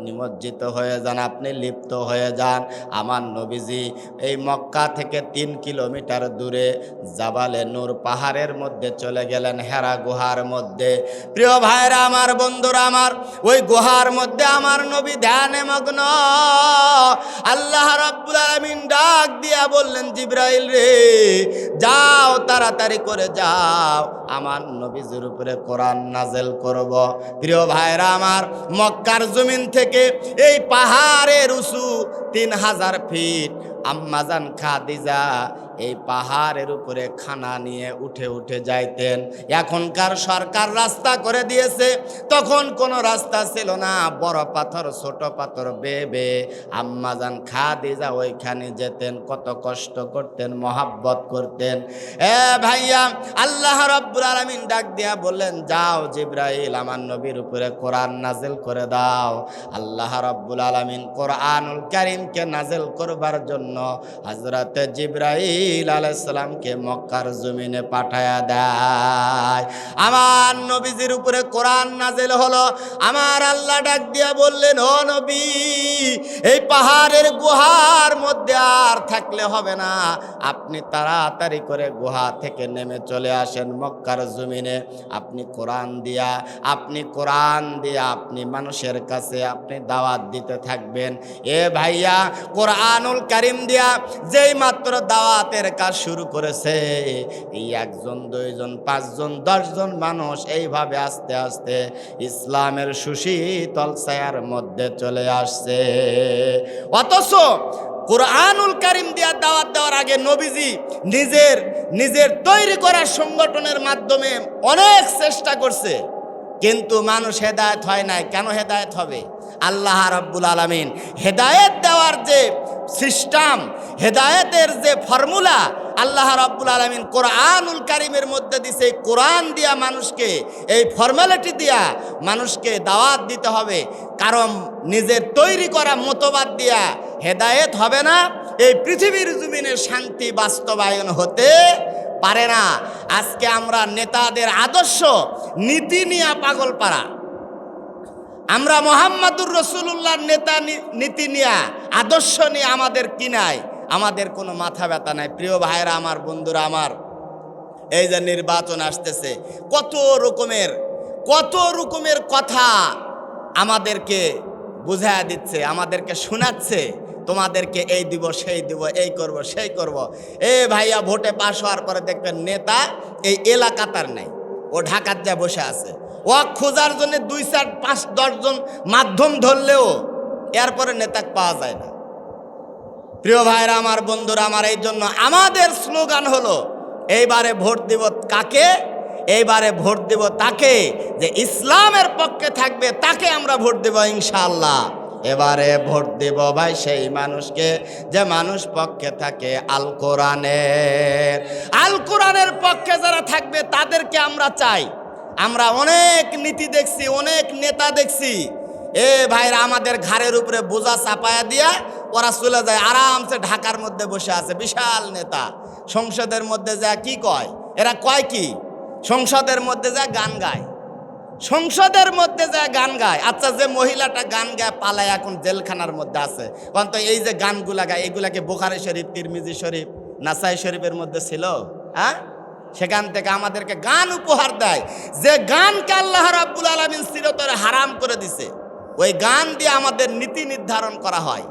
নিমজ্জিত হয়ে যান, আপনি লিপ্ত হয়ে যান। আমার নবীজি এই মক্কা থেকে 3 কিলোমিটার দূরে জাবালে নূর পাহাড়ের মধ্যে চলে গেলেন, হেরা গুহার মধ্যে। প্রিয় ভাইরা আমার, বন্ধুরা আমার, ওই গুহার মধ্যে আমার নবী ধ্যানে মগ্ন। আল্লাহ রাব্বুল আলামিন ডাক দিয়া বললেন, জিবরাইল রে, যাও, তাড়াতাড়ি করে যাও, আমার নবীজির উপরে কোরআন নাজেল করব। প্রিয় ভাইরা আমার, মক্কার জমিন থেকে এই পাহাড়ের উঁচু 3000 ফিট। আম্মাজান খাদিজা এই পাহাড়ের উপরে খানা নিয়ে উঠে উঠে যাইতেন। এখনকার সরকার রাস্তা করে দিয়েছে, তখন কোনো রাস্তা ছিল না, বড় পাথর, ছোট পাথর বেয়ে বেয়ে আম্মাজান খাদিজা ওইখানে যেতেন, কত কষ্ট করতেন, মহাব্বত করতেন। এ ভাইয়া, আল্লাহ রাব্বুল আলামিন ডাক দিয়া বললেন, যাও জিবরাইল, আমার নবীর উপরে কোরআন নাজেল করে দাও। আল্লাহ রাব্বুল আলামিন কোরআনুল কারীমকে নাজেল করবার জন্য হযরতে জিবরাইল আলাইহিস সালামকে মক্কার জমিনে পাঠায়া দেয়। আমার নবীজির উপরে কোরআন নাজেল হলো। আমার আল্লাহ ডাক দিয়া বললেন, ও নবী, এই পাহাড়ের গুহার মধ্যে আর থাকলে হবে না, আপনি তাড়াতাড়ি করে গুহা থেকে নেমে চলে আসেন মক্কার জমিনে। আপনি কোরআন দিয়া আপনি মানুষের কাছে আপনি দাওয়াত দিতে থাকবেন। এ ভাইয়া, কোরআনুল কারীম দিয়া যেই মাত্র দাওয়াতের কাজ শুরু করেছে, এই 1 জন 2 জন 5 জন 10 জন মানুষ এইভাবে আস্তে আস্তে ইসলামের সুশীতল ছায়ার মধ্যে চলে আসছে। অথচ কোরআনুল কারীম দিয়া দাওয়াত দেওয়ার আগে নবীজি নিজের তৈরি করা সংগঠনের মাধ্যমে অনেক চেষ্টা করছে, কিন্তু মানুষ হেদায়েত হয় নাই। কেন হেদায়েত হবে? আল্লাহ রাব্বুল আলামিন হেদায়েত দেওয়ার যে সিস্টেম, হেদায়েতের যে ফর্মুলা আল্লাহ রাব্বুল আলামিন কোরআনুল কারীমের মধ্যে দিছে, এই কোরআন দিয়া মানুষকে, এই ফর্মালিটি দিয়া মানুষকে দাওয়াত দিতে হবে। কারণ নিজের তৈরি করা মতবাদ দিয়া হেদায়েত হবে না, এই পৃথিবীর জমিনে শান্তি বাস্তবায়ন হতে পারে না। আজকে আমরা নেতাদের আদর্শ নীতি নিয়ে পাগল পারা, আমরা মোহাম্মদুর রাসূলুল্লাহর নেতা নীতি নিয়ে আদর্শ নিয়ে আমাদের কি নাই, আমাদের কোনো মাথা ব্যথা নাই। প্রিয় ভাইরা আমার, বন্ধুরা আমার, এই যে নির্বাচন আসতেছে, কত রকমের কথা আমাদেরকে বুঝাইয়া দিচ্ছে, আমাদেরকে শোনাচ্ছে, তোমাদেরকে এই দিব সেই দিব, এই করব সেই করব। এ ভাইয়া, ভোটে পাশ হওয়ার পরে দেখবেন নেতা এই এলাকাতার নাই, ও ঢাকার যা বসে আছে। ও খোঁজার জন্য 2, 4, 5, 10 জন মাধ্যম ধরলেও এরপরে নেতা পাওয়া যায় না। প্রিয় ভাইরা আমার, বন্ধুরা আমার, এই জন্য আমাদের স্লোগান হলো এইবারে ভোট দিব কাকে? এইবারে ভোট দিব তাকে যে ইসলামের পক্ষে থাকবে, তাকে আমরা ভোট দেব ইনশাআল্লাহ। এবারে ভোট দেব ভাই সেই মানুষকে যে মানুষ পক্ষে থাকে আল কোরআনের পক্ষে যারা থাকবে তাদেরকে আমরা চাই। আমরা অনেক নীতি দেখছি, অনেক নেতা দেখছি, এ ভাইরা আমাদের ঘাড়ের উপরে বোঝা চাপায়া দিয়া ওরা চলে যায়, আরামসে ঢাকার মধ্যে বসে আছে বিশাল নেতা। সংসদের মধ্যে যা কি কয়, এরা কয় কি? সংসদের মধ্যে যা গান গায়, সংসদের মধ্যে যা গান গায়। আচ্ছা, যে মহিলাটা গান গায় পালায় এখন জেলখানার মধ্যে আছে, কারণ তো এই যে গানগুলা গায় এগুলাকে বুখারী শরীফ, তিরমিজি শরীফ, নাসাই শরীফের মধ্যে ছিল? হ্যাঁ, সেখান থেকে আমাদেরকে গান উপহার দেয়, যে গানকে আল্লাহ রাব্বুল আলামিন চিরতরে হারাম করে দিছে, ওই গান দিয়ে আমাদের নীতি নির্ধারণ করা হয়।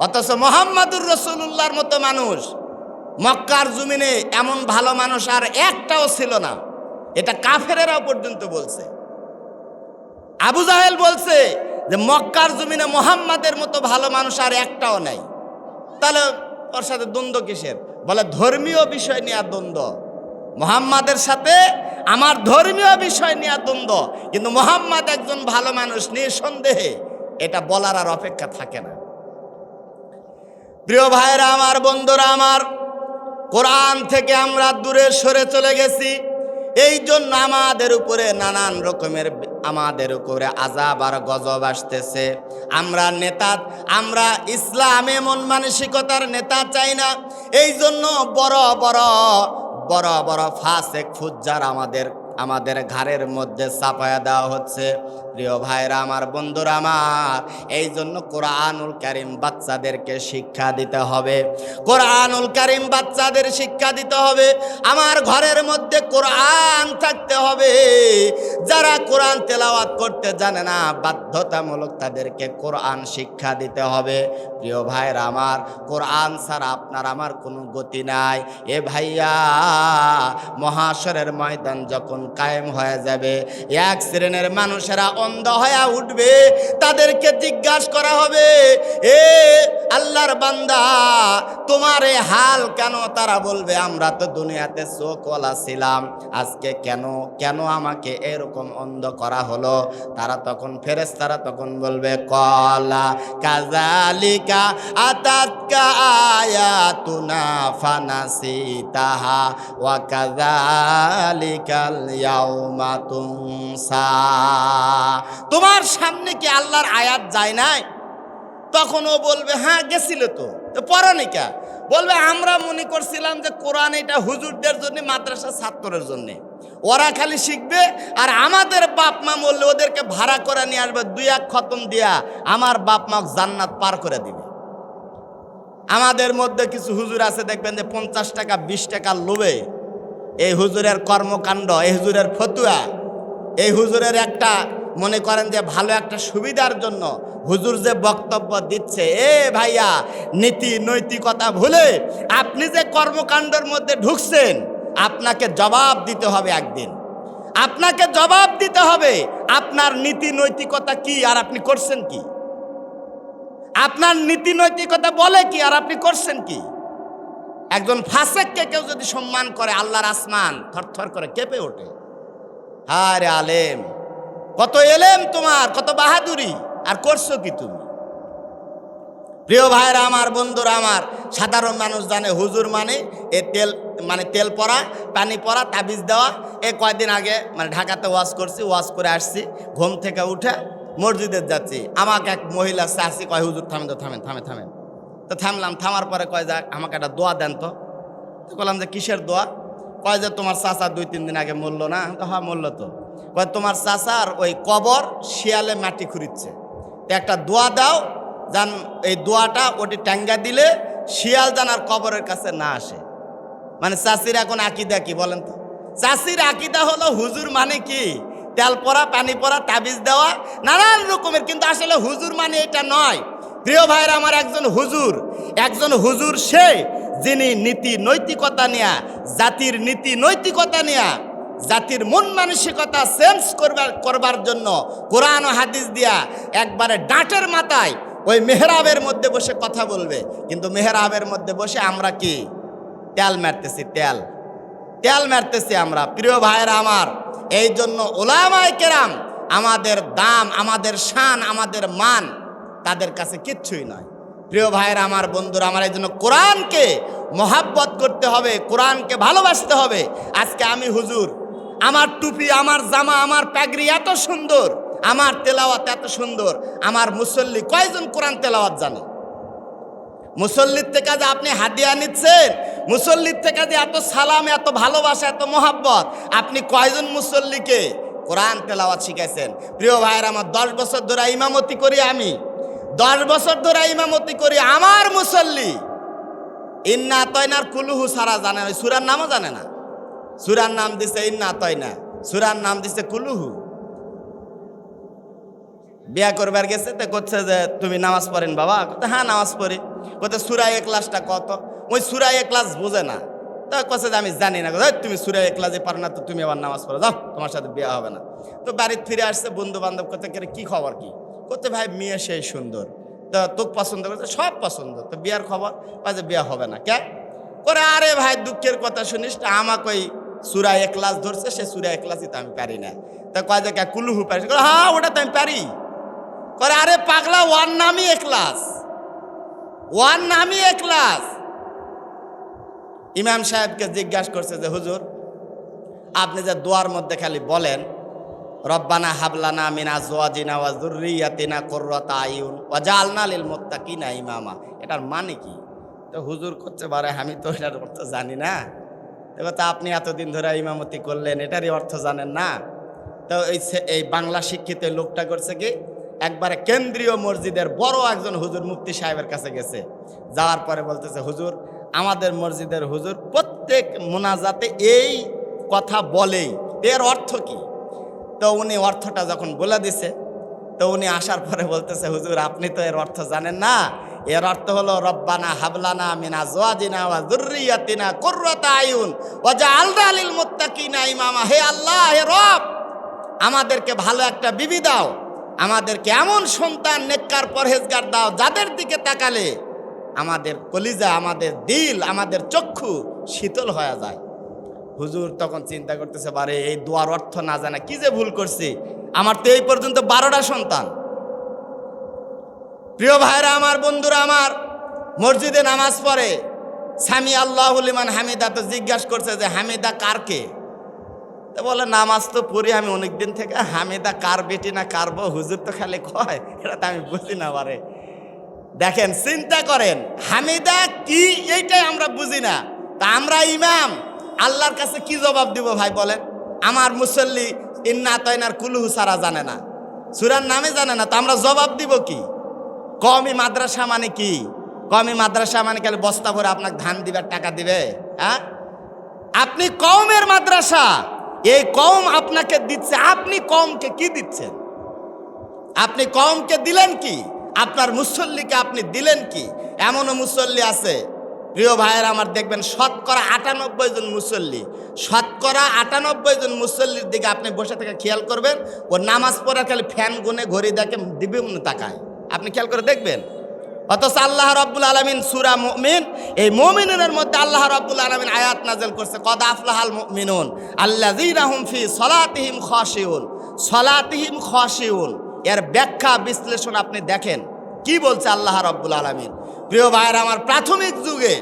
অথচ মুহাম্মদুর রাসূলুল্লাহর মতো মানুষ মক্কার জমিনে এমন ভালো মানুষ আর একটাও ছিল না। এটা কাফেরেরাও পর্যন্ত বলছে। আবু জাহেল বলছে যে মক্কার জমিনে মুহাম্মাদের মতো ভালো মানুষ আর একটাও নাই। তাহলে ওর সাথে দ্বন্দ্ব কিসের? বলে ধর্মীয় বিষয় নিয়ে দ্বন্দ্ব। মুহাম্মাদের সাথে আমার ধর্মীয় বিষয় নিয়ে দ্বন্দ্ব, কিন্তু মুহাম্মদ একজন ভালো মানুষ নিঃসন্দেহে, এটা বলার আর অপেক্ষা থাকে না। প্রিয় ভাইরা আমার, বন্ধুরা আমার, কোরআন থেকে আমরা দূরে সরে চলে গেছি, এই জন্য আমাদের উপরে নানান রকমের আমাদের উপরে আযাব আর গজব আসতেছে। আমরা ইসলামে মন মানসিকতার নেতা চাই না। এই জন্য বড় বড় ফাসেক ফুজ্জার আমাদের ঘাড়ের মধ্যে চাপায়া দেওয়া হচ্ছে। প্রিয় ভাইরা আমার, বন্ধুরা আমার, এই জন্য কোরআনুল কারীম বাচ্চাদেরকে শিক্ষা দিতে হবে। কোরআনুল কারীম বাচ্চাদের শিক্ষা দিতে হবে। আমার ঘরের মধ্যে কোরআন থাকতে হবে। যারা কোরআন তেলাওয়াত করতে জানে না, বাধ্যতামূলক তাদেরকে কোরআন শিক্ষা দিতে হবে। প্রিয় ভাইরা আমার, কোরআন ছাড়া আপনার আমার কোনো গতি নাই। এ ভাইয়া, মহাশরের ময়দান যখন কায়েম হয়ে যাবে, এক শ্রেণীর মানুষেরা অন্ধ হয়ে উঠবে, তাদেরকে জিজ্ঞাসা করা হবে, এ আল্লাহর বান্দা, তোমার এই হাল কেন? তারা বলবে, আমরা তো দুনিয়াতে চোখওয়ালা ছিলাম, আজকে কেন আমাকে এরকম অন্ধ করা হলো? ফেরেশতারা তখন বলবে, কলা কাযালিকা আতাতকা আয়াতুনা ফানাসিতাহা ওয়া কাযালিকাল ইয়াউমা তুনসা। তোমার সামনে কি আল্লাহর আয়াত যায় নাই? তখন ও বলবে, হ্যাঁ গেছিল তো পড়ানি কে? বলবে, আমরা মনে করছিলাম যে কোরআন এটা হুজুরদের জন্য, মাদ্রাসা ছাত্রের জন্য, ওরা খালি শিখবে, আর আমাদের বাপ মা বললে ওদেরকে ভাড়া করে নিয়ে আসবে, 2-1 খতম দিয়া আমার বাপ মা জান্নাত পার করে দিবে। আমাদের মধ্যে কিছু হুজুর আছে, দেখবেন যে 50 টাকা 20 টাকার লোভে এই হুজুরের কর্মকাণ্ড, এই হুজুরের ফতুয়া, এই হুজুরের একটা মনে করেন যে ভালো একটা সুবিধার জন্য হুজুর যে বক্তব্য দিচ্ছে, এ ভাইয়া, নীতি নৈতিকতা ভুলে আপনি যে কর্মকাণ্ডের মধ্যে ঢুকছেন, আপনাকে জবাব দিতে হবে একদিন। আপনাকে জবাব দিতে হবে আপনার নীতি নৈতিকতা কি আর আপনি করছেন কি। আপনার নীতি নৈতিকতা বলে কি আর আপনি করছেন কি। একজন ফাসেককে কেউ যদি সম্মান করে, আল্লাহর আসমান থরথর করে কেঁপে ওঠে। আরে আলেম, কত এলেম তোমার, কত বাহাদুরি, আর করছো কি তুমি? প্রিয় ভাইরা আমার, বন্ধুরা আমার, সাধারণ মানুষ জানে হুজুর মানে এ তেল, মানে তেল পরা, পানি পরা, তাবিজ দেওয়া। কয়দিন আগে মানে ঢাকাতে ওয়াজ করছি, ওয়াজ করে আসছি, ঘুম থেকে উঠে মসজিদে যাচ্ছি, আমাকে এক মহিলা চাষি কয়, হুজুর থামেন তো, থামেন থামেন থামেন। তো থামলাম, থামার পরে কয়, যাক আমাকে একটা দোয়া দেন তো। বললাম যে কিসের দোয়া? কয় যে তোমার চাচা 2-3 দিন আগে মরল না। হ্যাঁ মরল তো। কয় তোমার চাচার ওই কবর শিয়ালে মাটি খুঁড়িচ্ছে, তো একটা দোয়া দাও, যান এই দোয়াটা ওটি ট্যাঙ্গা দিলে শিয়াল যেন আর কবরের কাছে না আসে। মানে চাষির এখন আকিদা কি বলেন তো? চাষির আকিদা হলো হুজুর মানে কি তেল পরা, পানি পরা, তাবিজ দেওয়া, নানান রকমের। কিন্তু আসলে হুজুর মানে এটা নয়। প্রিয় ভাইরা আমার, একজন হুজুর সে যিনি নীতি নৈতিকতা নিয়ে, জাতির নীতি নৈতিকতা নিয়ে, জাতির মন মানসিকতা চেঞ্জ করবার জন্য কোরআন ও হাদিস দিয়া একবারে ডাঁটের মাথায় ওই মেহরাবের মধ্যে বসে কথা বলবে। কিন্তু মেহরাবের মধ্যে বসে আমরা কি তেল মারতেছি, তেল মারতেছি আমরা। প্রিয় ভাইরা আমার, এই জন্য উলামায়ে কেরাম আমাদের দাম, আমাদের শান, আমাদের মান তাদের কাছে কিচ্ছুই নয়। প্রিয় ভাইরা আমার, বন্ধুরা আমার, এই জন্য কোরআনকে মহাব্বত করতে হবে, কোরআনকে ভালোবাসতে হবে। আজকে আমি হুজুর, আমার টুপি, আমার জামা, আমার প্যাগরি এত সুন্দর, আমার তেলাওয়াত এত সুন্দর, আমার মুসল্লি কয়জন কোরআন তেলাওয়াত জানে? মুসল্লির থেকে যে আপনি হাদিয়া নিচ্ছেন, মুসল্লির থেকে যে এত সালাম, এত ভালোবাসা, এত মোহাব্বত, আপনি কয়জন মুসল্লিকে কোরআন তেলাওয়াত শিখাইছেন? প্রিয় ভাইয়ের আমার, 10 বছর ধরে ইমামতি করি, আমি 10 বছর ধরে ইমামতি করি। আমার মুসল্লি ইন্না আতাইনার কুলুহু সারা জানে না, সূরার নামও জানে না। সূরার নাম দিছে ইন্না আতাইনা, সূরার নাম দিছে কুলুহু। বিয়া করবার গেছে, তো করছে যে তুমি নামাজ পড়েন বাবা? হ্যাঁ নামাজ পড়ি। কোথায় সূরা ইখলাসটা কত? ওই সূরা ইখলাস বোঝে না। তো কছে যে আমি জানি না। তুমি সূরা ইখলাসই পারো না, তো তুমি আবার নামাজ পড়ো, যাও তোমার সাথে বিয়া হবে না। তো বাড়িতে ফিরে আসছে, বন্ধু বান্ধব কোথায় কি খবর কি করতে? ভাই মেয়ে সেই সুন্দর, তো তোকে পছন্দ করছে, সব পছন্দ, তো বিয়ার খবর? যে বিয়া হবে না কে করে? আরে ভাই দুঃখের কথা শুনিস, আমাকে ওই সূরা ইখলাস ধরছে, সে সূরা ইখলাসই তো আমি পারি না। তা কয় যে কুলুহু পারিস? হ্যাঁ ওটা তো আমি পারি। করে আরে পাগলা, ওয়ান নামই ইখলাস, ওয়ান নামই ইখলাস। ইমাম সাহেবকে জিজ্ঞাসা করছে যে হুজুর, আপনি যে দোয়ার মধ্যে খালি বলেন রব্বানা হাবলানা মিন আজওয়াজিনা ওয়া যুররিয়াতিনা কুররাতা আয়ুন ওয়াজআলনা লিল মুত্তাকিনা ইমামা, এটার মানে কি? তো হুজুর করছে, বারে আমি তো এটার অর্থ জানি না। তো আপনি এতদিন ধরে ইমামতি করলেন, এটারই অর্থ জানেন না? তো এই বাংলা শিক্ষিত লোকটা করছে কি, একবারে কেন্দ্রীয় মসজিদের বড় একজন হুজুর মুফতি সাহেবের কাছে গেছে। যাওয়ার পরে বলতেছে, হুজুর আমাদের মসজিদের হুজুর প্রত্যেক মোনাজাতে এই কথা বলেই, এর অর্থ কি? তো উনি অর্থটা যখন বলে দিছে, তো উনি আসার পরে বলতেছে, হুজুর আপনি তো এর অর্থ জানেন না। এর অর্থ হলো রব্বানা হাবলানা মিন আজওয়াজিনা ওয়া যুররিয়াতিনা কুররাতা আয়ুন ওয়াজআলনা লিল মুত্তাকিনা ইমামা। হে আল্লাহ, হে রব, আমাদেরকে ভালো একটা বিবি দাও, আমাদেরকে এমন সন্তান নেককার পরহেজগার দাও, যাদের দিকে তাকালে আমাদের কলিজা, আমাদের দিল, আমাদের চক্ষু শীতল হয়ে যায়। হুজুর তখন চিন্তা করতেছে, বারে এই দোয়ার অর্থ না জানা কি যে ভুল করছি, আমার তো এই পর্যন্ত 12টা সন্তান। প্রিয় ভাইরা আমার, বন্ধুরা আমার, মসজিদে নামাজ পড়ে, সামি আল্লাহু লিমান হামিদা, তো জিজ্ঞাসা করছে যে হামিদা কারকে? তো বলে নামাজ তো পড়ি আমি অনেকদিন থেকে, হামিদা কার বেটি না কার বউ হুজুর তো খালি কয়, এটা তো আমি বুঝি না। বারে দেখেন, চিন্তা করেন, হামিদা কি এইটাই আমরা বুঝি না। তা আমরা ইমাম আল্লাহর কাছে কি জবাব দিব ভাই বলেন? আমার মুসল্লি ইন্না আতাইনার কুলুহু সারা জানে না, সূরার নামে জানে না, তো আমরা জবাব দিব কি? কওমি মাদ্রাসা মানে কি? কওমি মাদ্রাসা মানে খালি বস্তা ভরে আপনাকে ধান দিবে, টাকা দিবে? হ্যাঁ, আপনি কওমের মাদ্রাসা, এই কওম আপনাকে দিচ্ছে, আপনি কওমকে কি দিচ্ছেন? আপনি কওমকে দিলেন কি? আপনার মুসল্লিকে আপনি দিলেন কি? এমনও মুসল্লি আছে, প্রিয় ভাইয়ের আমার, দেখবেন শতকরা 98 জন মুসল্লি, শতকরা 98 জন মুসল্লির দিকে আপনি বসে থেকে খেয়াল করবেন, ও নামাজ পড়া খালি ফ্যান গুনে ঘড়ি দেখে দিবে মনে তাকায়, আপনি খেয়াল করে দেখবেন। অথচ আল্লাহ রাব্বুল আলামিন সূরা মুমিন, এই মুমিনের মধ্যে আল্লাহ রাব্বুল আলামিন আয়াত নাযিল করছে, কদ আফলাহাল মুমিনুন আল্লাযীনা হুম ফি সলাতিহিম খাশিউন, সলাতিহিম খাশিউন। এর ব্যাখ্যা বিশ্লেষণ আপনি দেখেন, কি বলছে আল্লাহ রাব্বুল আলামিন? প্রিয় ভাইয়েরা আমার, প্রাথমিক যুগে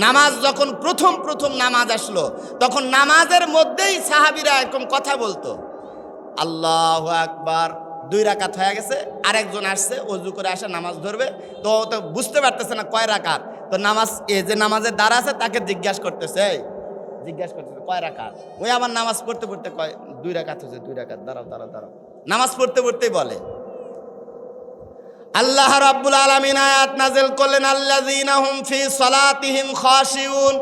নামাজ যখন প্রথম প্রথম নামাজ আসলো, তখন নামাজের মধ্যেই সাহাবীরা এরকম কথা বলতো, আল্লাহু আকবার, 2 রাকাত হয়ে গেছে, আরেকজন আসছে ওযু করে আসে নামাজ ধরবে, তো বুঝতে পারতেছে না কয় রাকাত, তো নামাজ যে নামাজের দ্বারা আছে তাকে জিজ্ঞাসা করতেছে কয় রাকাত, ওই আবার নামাজ পড়তে পড়তে কয় 2 রাকাত হয়েছে, 2 রাকাত, দাঁড়াও দাঁড়াও দাঁড়াও, নামাজ পড়তে পড়তেই বলে। আল্লাহ রাব্বুল আলামিন আয়াত নাযিল করলেন, আল্লাযীনা হুম ফি সালাতিহিম খাশিউন।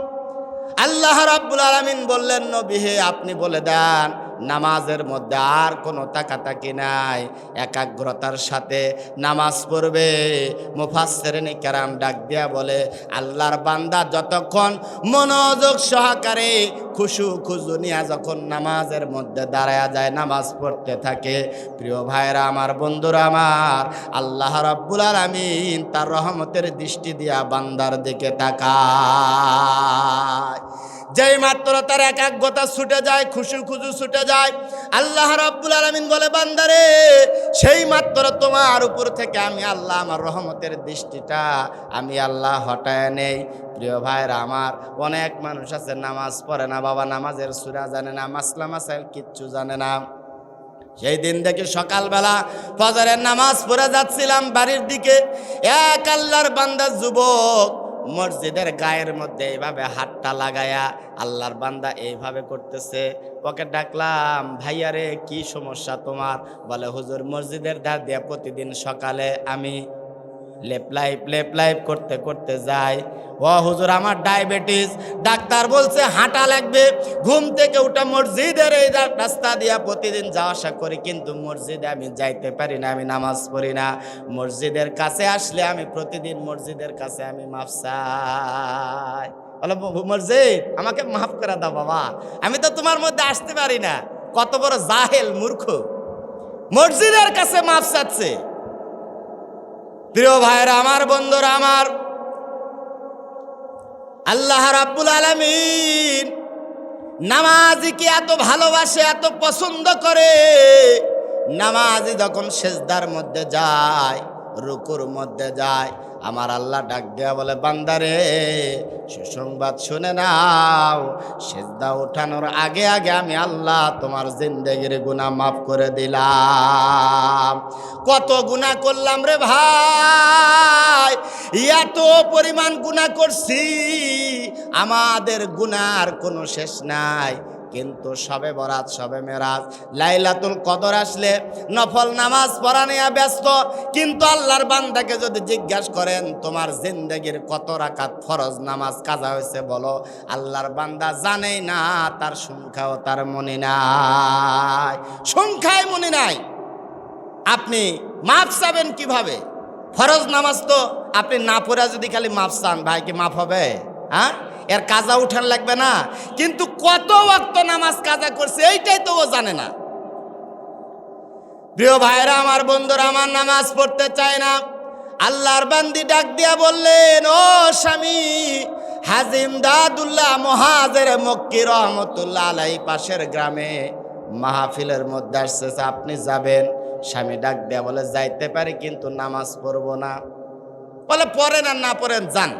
আল্লাহ রাব্বুল আলামিন বললেন, নবী হে আপনি বলে দেন নামাজের মধ্যে আর কোনো তাকাতাকি নাই, একাগ্রতার সাথে নামাজ পড়বে। মুফাসসিরিনে কেরাম ডাক দিয়া বলে, আল্লাহর বান্দা যতক্ষণ মনোযোগ সহকারে খুশু খুজু নিয়া যখন নামাজের মধ্যে দাঁড়ায়া যায়, নামাজ পড়তে থাকে, প্রিয় ভাইরা আমার, বন্ধুরা আমার, আল্লাহ রাব্বুল আলামিন তার রহমতের দৃষ্টি দিয়া বান্দার দিকে তাকায়। যেই মাত্র তার একাগ্রতা ছুটে যায়, খুশু খুজু ছুটে যায়, আল্লাহ রাব্বুল আলামিন বলে, বান্দারে সেই মাত্র তোমার উপর থেকে আমি আল্লাহ আমার রহমতের দৃষ্টিটা আমি আল্লাহ হটায় নেই। প্রিয় ভাইরা আমার, অনেক মানুষ আছে নামাজ পড়ে না বাবা, নামাজের সূরা জানে না, মাসলা মাসাইল কিচ্ছু জানে না। সেই দিন দেখে সকালবেলা ফজরের নামাজ পড়ে যাচ্ছিলাম বাড়ির দিকে, এক আল্লাহর বান্দা যুবক মসজিদের গায়ের মধ্যে এইভাবে হাতটা লাগায়া আল্লাহর বান্দা এইভাবে করতেছে। ওকে ডাকলাম, ভাইয়া রে কি সমস্যা তোমার? বলে, হুজুর মসজিদের ধার দিয়ে প্রতিদিন সকালে আমি লেপ লাইপ করতে করতে যাই। ও হুজুর আমার ডায়াবেটিস, ডাক্তার বলছে হাঁটা লাগবে, ঘুম থেকে উঠা মসজিদের এই রাস্তা দিয়া প্রতিদিন যাওয়া আসা করি, কিন্তু মসজিদে আমি যাইতে পারি না, আমি নামাজ পড়ি না। মসজিদের কাছে আসলে আমি প্রতিদিন মসজিদের কাছে আমি মাফ চাই। বলো, মসজিদ আমাকে মাফ করে দাও বাবা, আমি তো তোমার মধ্যে আসতে পারি না। কত বড় জাহেল মূর্খ, মসজিদের কাছে মাফ চাচ্ছে। প্রিয় ভাইরা আমার, বন্ধুরা আমার, আল্লাহ রাব্বুল আলামিন নামাজীকে এত ভালোবাসে, এত পছন্দ করে। নামাজি যখন সেজদার মধ্যে যায়, রুকুর মধ্যে যায়, আমার আল্লাহ ডাক দেয়া বলে, বান্দারে সুসংবাদ শুনে নাও, সেজদা উঠানোর আগে আগে আমি আল্লাহ তোমার জিন্দেগির গুনাহ মাফ করে দিলাম। কত গুনাহ করলাম রে ভাই, এত পরিমাণ গুনাহ করছি, আমাদের গুনার কোনো শেষ নাই। কিন্তু শবে বরাত, শবে মেরাজ, লাইলাতুল কদর আসলে নফল নামাজ পড়া নিয়ে ব্যস্ত। কিন্তু আল্লাহর বান্দাকে যদি জিজ্ঞাসা করেন তোমার জিন্দেগির কত রাকাত ফরজ নামাজ কাজা হয়েছে, বলো, আল্লাহর বান্দা জানেই না, তার সংখ্যাও তার মনে নাই, সংখ্যায় মনে নাই। আপনি মাফ চাবেন কিভাবে? ফরজ নামাজ তো আপনি না পড়া যদি খালি মাফ চান, ভাই কি মাফ হবে? হ্যাঁ, এর কাজা উঠান লাগবে না। কিন্তু কত ওয়াক্ত নামাজ কাজা করছে এইটাই তো ও জানে না। প্রিয় ভাইরা আমার, বন্ধুরা আমার, নামাজ পড়তে চায় না। আল্লাহর বান্দি ডাক দিয়া বললেন, ও স্বামী হাজিম দাদুল্লাহ মুহাজির মক্কি রহমতুল্লাহ আলাইহি পাশের গ্রামে মাহফিলের মধ্যে আসছে, আপনি যাবেন? স্বামী ডাক দিয়া বলে, যাইতে পারি কিন্তু নামাজ পড়বো না। বলে, পড়েন আর না পড়েন যান।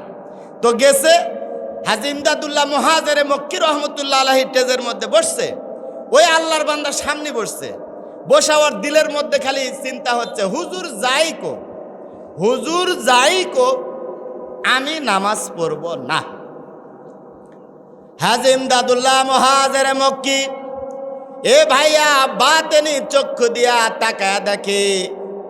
তো গেছে, হাজিম দাদুল্লাহ মুহাজির মক্কি রহমতুল্লাহ আলাইহি টেজের মধ্যে বসছে, ওই আল্লাহর বান্দার সামনে বসছে। বসা ওর দিলের মধ্যে খালি চিন্তা হচ্ছে, হুজুর যাই কো, হুজুর যাই কো, আমি নামাজ পড়ব না। হাজিম দাদুল্লাহ মুহাজির মক্কি এ ভাইয়া বাতেনি চক্ষু দিয়া তাকায় দেখে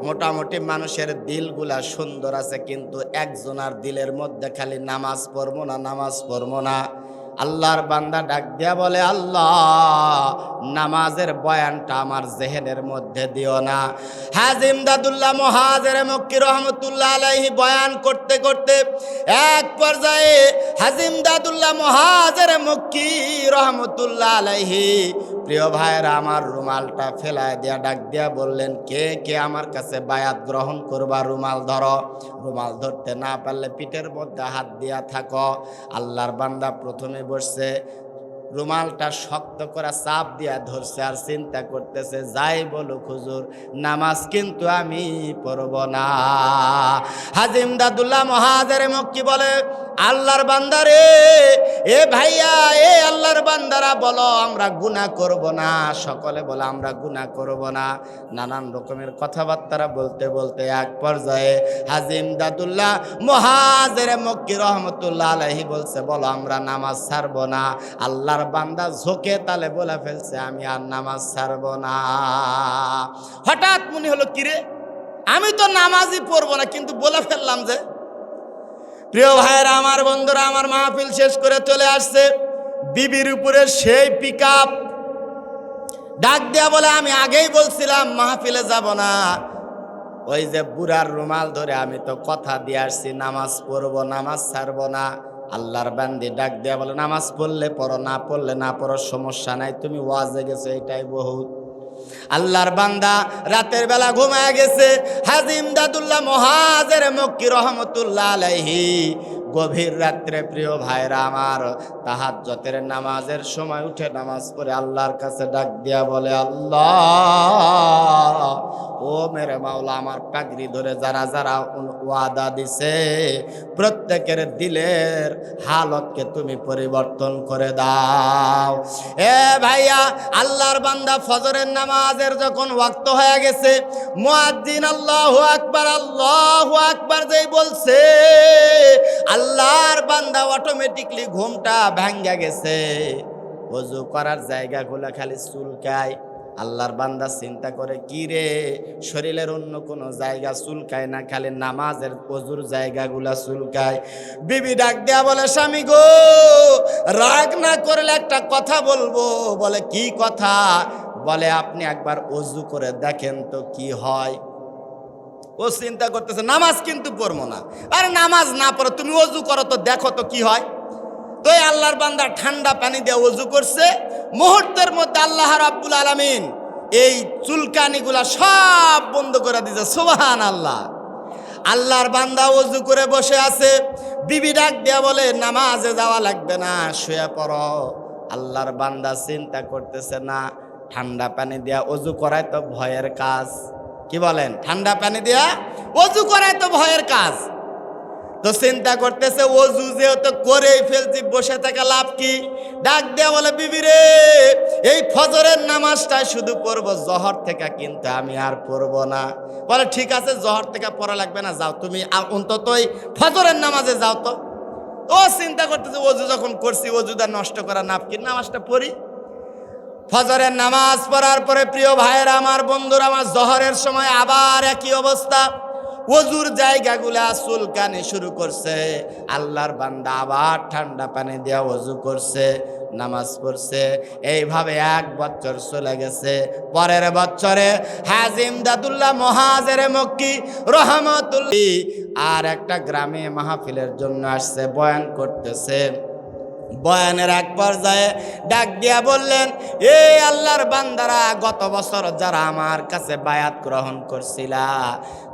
মোটামুটি মানুষের দিলগুলা সুন্দর আছে, কিন্তু একজনের দিলের মধ্যে খালি নামাজ পড়বো না, নামাজ পড়বো না। আল্লাহর বান্দা ডাক দিয়া বলে, আল্লাহ নামাজের বয়ানটা আমার জেহেনের মধ্যে দিও না। হাজিম দাদুল্লাহ মুহাজির মক্কি রহমতুল্লাহ আলাইহি বয়ান করতে করতে এক পর্যায়ে হাজিম দাদুল্লাহ মুহাজির মক্কি রহমতুল্লাহ আলাইহি, প্রিয় ভাইরা আমার, রুমালটা ফেলায় দিয়া ডাক দিয়া বললেন, কে কে আমার কাছে বায়াত গ্রহণ করবা? রুমাল ধরো। রুমাল ধরতে না পারলে পিঠের মধ্যে হাত দিয়া থাকো। আল্লাহর বান্দা প্রথমে বসছে, রুমালটা শক্ত করে চাপ দিয়া ধরছে আর চিন্তা করতেছে, যাই বলুক হুজুর নামাজ কিন্তু আমি পড়ব না। হাজী ইমদাদুল্লাহ মুহাজিরে মক্কি বলে, আল্লাহর বান্দারে, এ ভাইয়া, এ আল্লাহর বান্দারা, বলো আমরা গুনাহ করব না। সকলে বলে আমরা গুনাহ করব না। নানান রকমের কথাবার্তা বলতে বলতে এক পর্যায়ে হাজী ইমদাদুল্লাহ মুহাজিরে মক্কি রহমতুল্লাহ আলাইহি বলছে, বলো আমরা নামাজ ছাড়ব না। আল্লাহর বান্দা ঝোঁকে তালে বলে ফেলছে, আমি আর নামাজ ছাড়ব না। হঠাৎ মনে হলো, কিরে আমি তো নামাজই পড়ব না, কিন্তু বলে ফেললাম যে। প্রিয় ভাইয়েরা, আমার বন্ধুরা, আমার মাহফিল শেষ করে চলে আসছে। বিবির উপরে সেই পিকআপ ডাক দেয়া বলে, আমি আগেই বলছিলাম মাহফিলে যাব না। ওই যে বুড়ার রুমাল ধরে আমি তো কথা দিয়ে আসছি নামাজ পড়বো, নামাজ ছাড়বো না। আল্লাহর বান্দি ডাক দেয়া বলে, নামাজ পড়লে পড়ো, না পড়লে না পড়ো, সমস্যা নাই, তুমি ওয়াজে গেছো এটাই বহুত। আল্লাহর বান্দা রাতের বেলা ঘুমায় গেছে। হাজী ইমদাদুল্লাহ মুহাজিরে মক্কি রহমতুল্লাহ আলাইহি গভীর রাত্রে, প্রিয় ভাইরা আমার, তাহাজ্জুদের নামাজের সময় উঠে নামাজ পড়ে আল্লাহর কাছে ডাক দিয়া বলে, আল্লাহ, ও মেরে মাওলা, আমার পাগড়ি ধরে যারা যারা ওয়াদা দিছে প্রত্যেকের দিলের হালতকে তুমি পরিবর্তন করে দাও। এ ভাইয়া, আল্লাহর বান্দা ফজরের নামাজের যখন ওয়াক্ত হয়ে গেছে, মুয়াজ্জিন আল্লাহু আকবার, আল্লাহু আকবার যেই বলছে, আল্লাহর বান্দা অটোমেটিকলি ঘুমটা ভাঙ্গা গেছে। ওযু করার জায়গাগুলো খালি চুলকায়। আল্লাহর বান্দা চিন্তা করে, কি রে, শরীরের অন্য কোনো জায়গা চুলকায় না, খালি নামাজের ওযুর জায়গাগুলা চুলকায়। বিবি ডাক দেয়া বলে, স্বামী গো, রাগ না করলে একটা কথা বলবো। বলে, কি কথা? বলে, আপনি একবার ওযু করে দেখেন তো কি হয়। ও চিন্তা করতেছে, নামাজ কিন্তু পড়বো না। আরে নামাজ না পড়ো, তুমি ওযু করো তো, দেখো তো কি হয়। তো আল্লাহর বান্দা ঠান্ডা পানি দিয়ে ওযু করছে। মুহূর্তের মধ্যে আল্লাহ রাব্বুল আলামিন এই চুলকানিগুলা সব বন্ধ করে দিয়েছে। সুবহানাল্লাহ। আল্লাহর বান্দা ওযু করে বসে আছে। বিবি ডাক দিয়া বলে, নামাজে যাওয়া লাগবে না, শুয়ে পড়ো। আল্লাহর বান্দা চিন্তা করতেছে, না, ঠান্ডা পানি দিয়া ওযু করাই তো ভয়ের কাজ। কি বলেন? ঠান্ডা পানি দিয়া ওযু করাই তো ভয়ের কাজ। তো চিন্তা করতেছে, ওযু যেহেতু করেই ফেলছি, বসে থাকা লাভ কি? ডাক দেয়া বলে, বিবি রে, এই ফজরের নামাজটা শুধু পড়বো, জহর থেকে কিন্তু আমি আর পড়বো না। বলে, ঠিক আছে, জহর থেকে পড়া লাগবে না, যাও তুমি অন্তত ওই ফজরের নামাজে যাও তো। ও চিন্তা করতেছে, ওযু যখন করছি, ওযুটা নষ্ট করা নাপ কি, নামাজটা পড়ি। ফজরের নামাজ পড়ার পরে, প্রিয় ভাইয়েরা আমার, বন্ধুরা আমার, জহরের সময় আবার একই অবস্থা। ওযুর জায়গাগুলা চুলকানি শুরু করছে। আল্লাহর বান্দা আবার ঠান্ডা পানি দিয়া ওযু করছে, নামাজ পড়ছে। এইভাবে 1 বছর চলে গেছে। পরের বছরে হাজী ইমদাদুল্লাহ মুহাজিরে মক্কি রহমতুল্লাহ আর একটা গ্রামে মাহফিলের জন্য আসছে, বয়ান করতেছে। বয়ানের এক পর্যায়ে ডাক দিয়া বললেন, এ আল্লাহর বান্দারা, গত বছর যারা আমার কাছে বায়াত গ্রহণ করছিলা,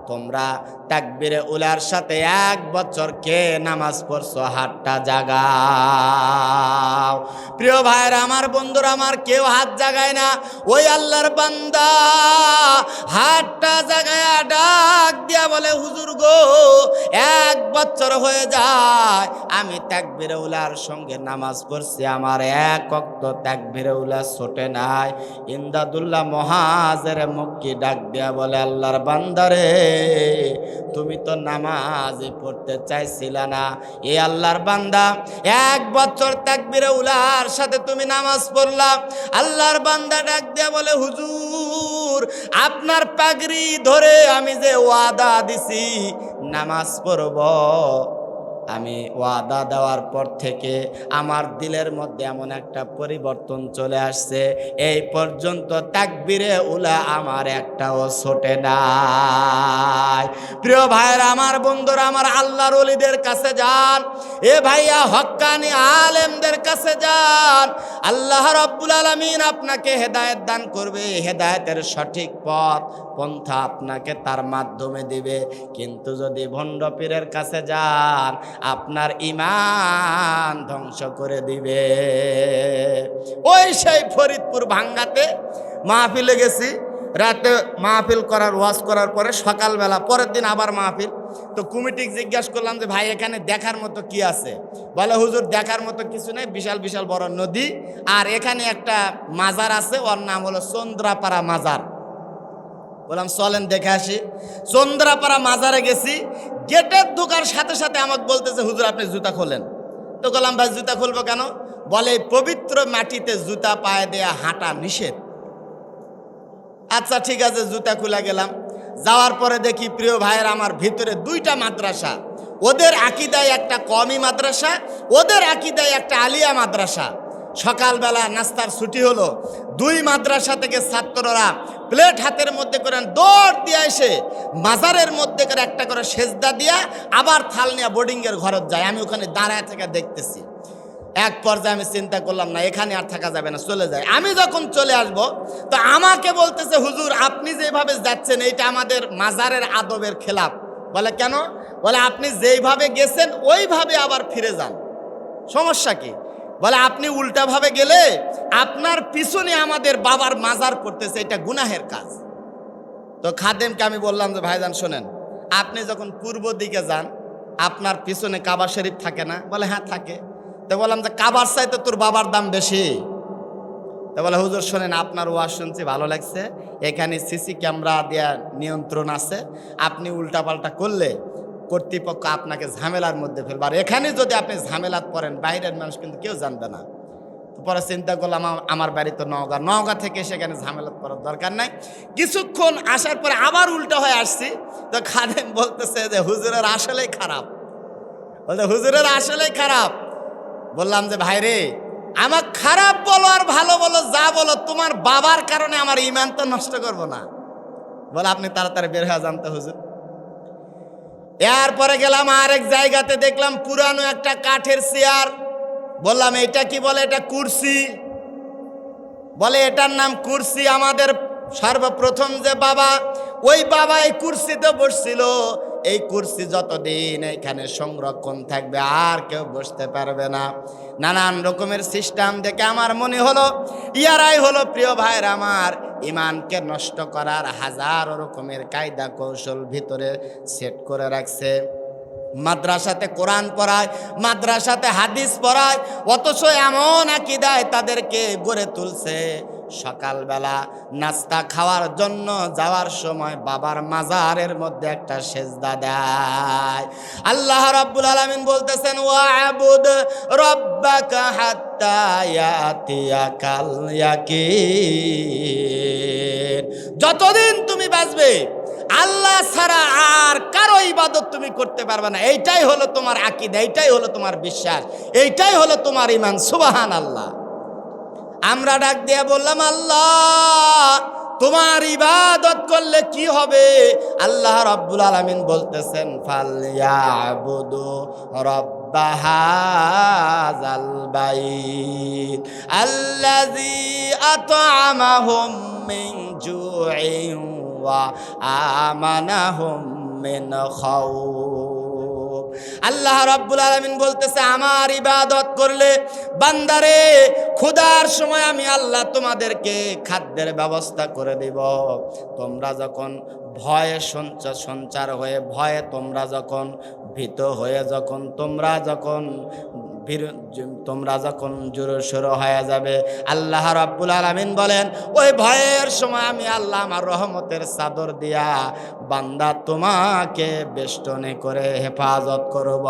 তোমরা তাকবীরে উলার সাথে 1 বছর কে নামাজ পড়ছো, হাতটা জাগাও। প্রিয় ভাইরা আমার, বন্ধুরা আমার, কেউ হাত জাগায় না। ওই আল্লাহর বান্দা হাতটা জাগায়া ডাক দিয়া বলে, হুজুর গো, 1 বছর হয়ে যায় আমি তাকবীরে উলার সঙ্গে নামাজ পড়ছি, আমার 1 ওয়াক্ত তাকবীরে উলা ছোটে নাই। ইমদাদুল্লাহ মুহাজিরে মক্কি ডাক দিয়া বলে, আল্লাহর বান্দারে, তুমি তো নামাজই পড়তে চাইছিলা না। এ আল্লাহর বান্দা, 1 বছর তাকবীরে উলার সাথে তুমি নামাজ পড়লা। আল্লাহর বান্দা ডাক দিয়া বলে, হুজুর, আপনার পাগড়ি ধরে আমি যে ওয়াদা দিছি নামাজ পড়ব, আমি ওয়াদা দেওয়ার পর থেকে আমার দিলের মধ্যে এমন একটা পরিবর্তন চলে আসছে, এই পর্যন্ত তাকবীরে উলা আমার একটাও ছোটে নাই। প্রিয় ভাইরা আমার, বন্ধুরা আমার, আল্লাহর ওলিদের কাছে যান। এ ভাইয়া, হক্কানি আলেমদের কাছে যান। আল্লাহ রাব্বুল আলামিন আপনাকে হেদায়েত দান করবে, হেদায়েতের সঠিক পথ পন্থা আপনাকে তার মাধ্যমে দিবে। কিন্তু যদি ভণ্ড পীরের কাছে যান, আপনার ঈমান ধ্বংস করে দিবে। ওই সেই ফরিদপুর ভাঙ্গাতে মাহফিলে গেছি, রাতে মাহফিল করার ওয়াজ করার পরে সকালবেলা পরের দিন আবার মাহফিল। তো কমিটিকে জিজ্ঞাসা করলাম যে ভাই এখানে দেখার মতো কি আছে? বলে হুজুর দেখার মতো কিছু নেই, বিশাল বিশাল বড় নদী, আর এখানে একটা মাজার আছে, ওর নাম হলো চন্দ্রাপাড়া মাজার। বললাম চলেন দেখে আসি। চন্দ্রাপাড়া মাজারে গেছি, গেটের ঢোকার সাথে সাথে আমাকে বলতেছে হুজুর আপনি জুতা খোলেন। তো বললাম ভাই জুতা খুলবো কেন? বলে এই পবিত্র মাটিতে জুতা পায়ে দেয়া হাঁটা নিষেধ। আচ্ছা ঠিক আছে, জুতা খুলে গেলাম। যাওয়ার পরে দেখি প্রিয় ভাইয়ের আমার, ভিতরে দুইটা মাদ্রাসা। ওদের আকীদায় একটা কওমি মাদ্রাসা, ওদের আকীদায় একটা আলিয়া মাদ্রাসা। সকালবেলা নাস্তার ছুটি হলো, দুই মাদ্রাসা থেকে ছাত্ররা প্লেট হাতের মধ্যে করে দৌড় দিয়ে এসে মাজারের মধ্যে করে একটা করে সেজদা দিয়া আবার থাল নিয়ে বোর্ডিংয়ের ঘরত যায়। আমি ওখানে দাঁড়ায় থেকে দেখতেছি। এক পর্যায়ে আমি চিন্তা করলাম না, এখানে আর থাকা যাবে না, চলে যায়। আমি যখন চলে আসব, তো আমাকে বলতেছে হুজুর আপনি যেভাবে যাচ্ছেন এইটা আমাদের মাজারের আদবের খেলাফ। বলে কেন? বলে আপনি যেইভাবে গেছেন ওইভাবে আবার ফিরে যান। সমস্যা কি? বলে আপনি উল্টাভাবে গেলে আপনার পিছনে আমাদের বাবার মাজার করতেছে, এটা গুনাহের কাজ। তো খাদেমকে আমি বললাম যে ভাইজান শোনেন, আপনি যখন পূর্ব দিকে যান আপনার পিছনে কাবা শরীফ থাকে না? বলে হ্যাঁ থাকে। তো বললাম যে কাবার চাইতে তোর বাবার দাম বেশি। তো বলে হুজুর শোনেন, আপনার ওয়াজ শুনছি ভালো লাগছে, এখানে সিসি ক্যামেরা দেওয়া নিয়ন্ত্রণ আছে, আপনি উল্টাপাল্টা করলে কর্তৃপক্ষ আপনাকে ঝামেলার মধ্যে ফেলবে, আর এখানে যদি আপনি ঝামেলাত পড়েন বাইরের মানুষ কিন্তু কেউ জানবে না। তো পরে চিন্তা করলাম আমার বাড়ি তো নওগাঁ থেকে সেখানে ঝামেলাত পড়ার দরকার নাই। কিছুক্ষণ আসার পরে আবার উল্টা হয়ে আসছি। তো খাদেম বলতেছে যে হুজুরের আসলেই খারাপ। বলতে হুজুরের আসলেই খারাপ। বললাম যে ভাই রে, আমার খারাপ বলো আর ভালো বলো যা বলো, তোমার বাবার কারণে আমার ঈমান তো নষ্ট করব না। বলে আপনি তাড়াতাড়ি বের হয়ে যান তো হুজুর। এরপরে গেলাম আরেক জায়গাতে, দেখলাম পুরানো একটা কাঠের চেয়ার। বললাম এটা কি? বলে এটা কুরসি। বলে এটার নাম কুরসি। আমাদের সর্বপ্রথম যে বাবা, ওই বাবা এই কুরসিতে বসছিল। এই কুরসি যতদিন এখানে সংরক্ষণ থাকবে আর কেউ বসতে পারবে না। নানান রকমের সিস্টেম দেখে আমার মনে হলো ইয়ারাই হলো প্রিয় ভাইয়ের আমার ইমানকে নষ্ট করার হাজারো রকমের কায়দা কৌশল ভিতরে সেট করে রাখছে। মাদ্রাসাতে কোরআন পড়ায়, মাদ্রাসাতে হাদিস পড়ায়, অথচ এমন আকীদায় তাদেরকে গড়ে তুলছে। সকালবেলা নাস্তা খাওয়ার জন্য যাওয়ার সময় বাবার মাজারের মধ্যে একটা সেজদা দেয়। আল্লাহ রাব্বুল আলামিন বলতেছেন ওয়া'বুদ রাব্বাকা হাত্তা ইয়াতিয়াকাল ইয়াকিন। যতদিন তুমি বাঁচবে আল্লাহ ছাড়া আর কারো ইবাদত তুমি করতে পারবে না। এইটাই হলো তোমার আকীদা, এইটাই হলো তোমার বিশ্বাস, এইটাই হলো তোমার ঈমান। সুবহানাল্লাহ। আমরা ডাক দিয়ে বললাম আল্লাহ তোমার ইবাদত করলে কি হবে? আল্লাহ রাব্বুল আলামিন বলতেছেন ফালইয়াবুদু রাব্বা হাযাল বাইত আল্লাযী আত'আমাহুম মিন জু'ইন ওয়া আমানাহুম মিন খাউফ। আল্লাহ রাব্বুল আলামিন বলতেছে আমার ইবাদত করলে বান্দারে ক্ষুধার সময় আমি আল্লাহ তোমাদেরকে খাদ্যের ব্যবস্থা করে দিব। তোমরা যখন ভয়ে সঞ্চার হয়ে ভয়ে তোমরা যখন ভীত হয়ে তোমরা যখন জোরসোর হয়ে যাবে, আল্লাহ রাব্বুল আলামিন বলেন ওই ভয়ের সময় আমি আল্লাহ আমার রহমতের চাদর দিয়া বান্দা তোমাকে বেষ্টনে করে হেফাজত করব।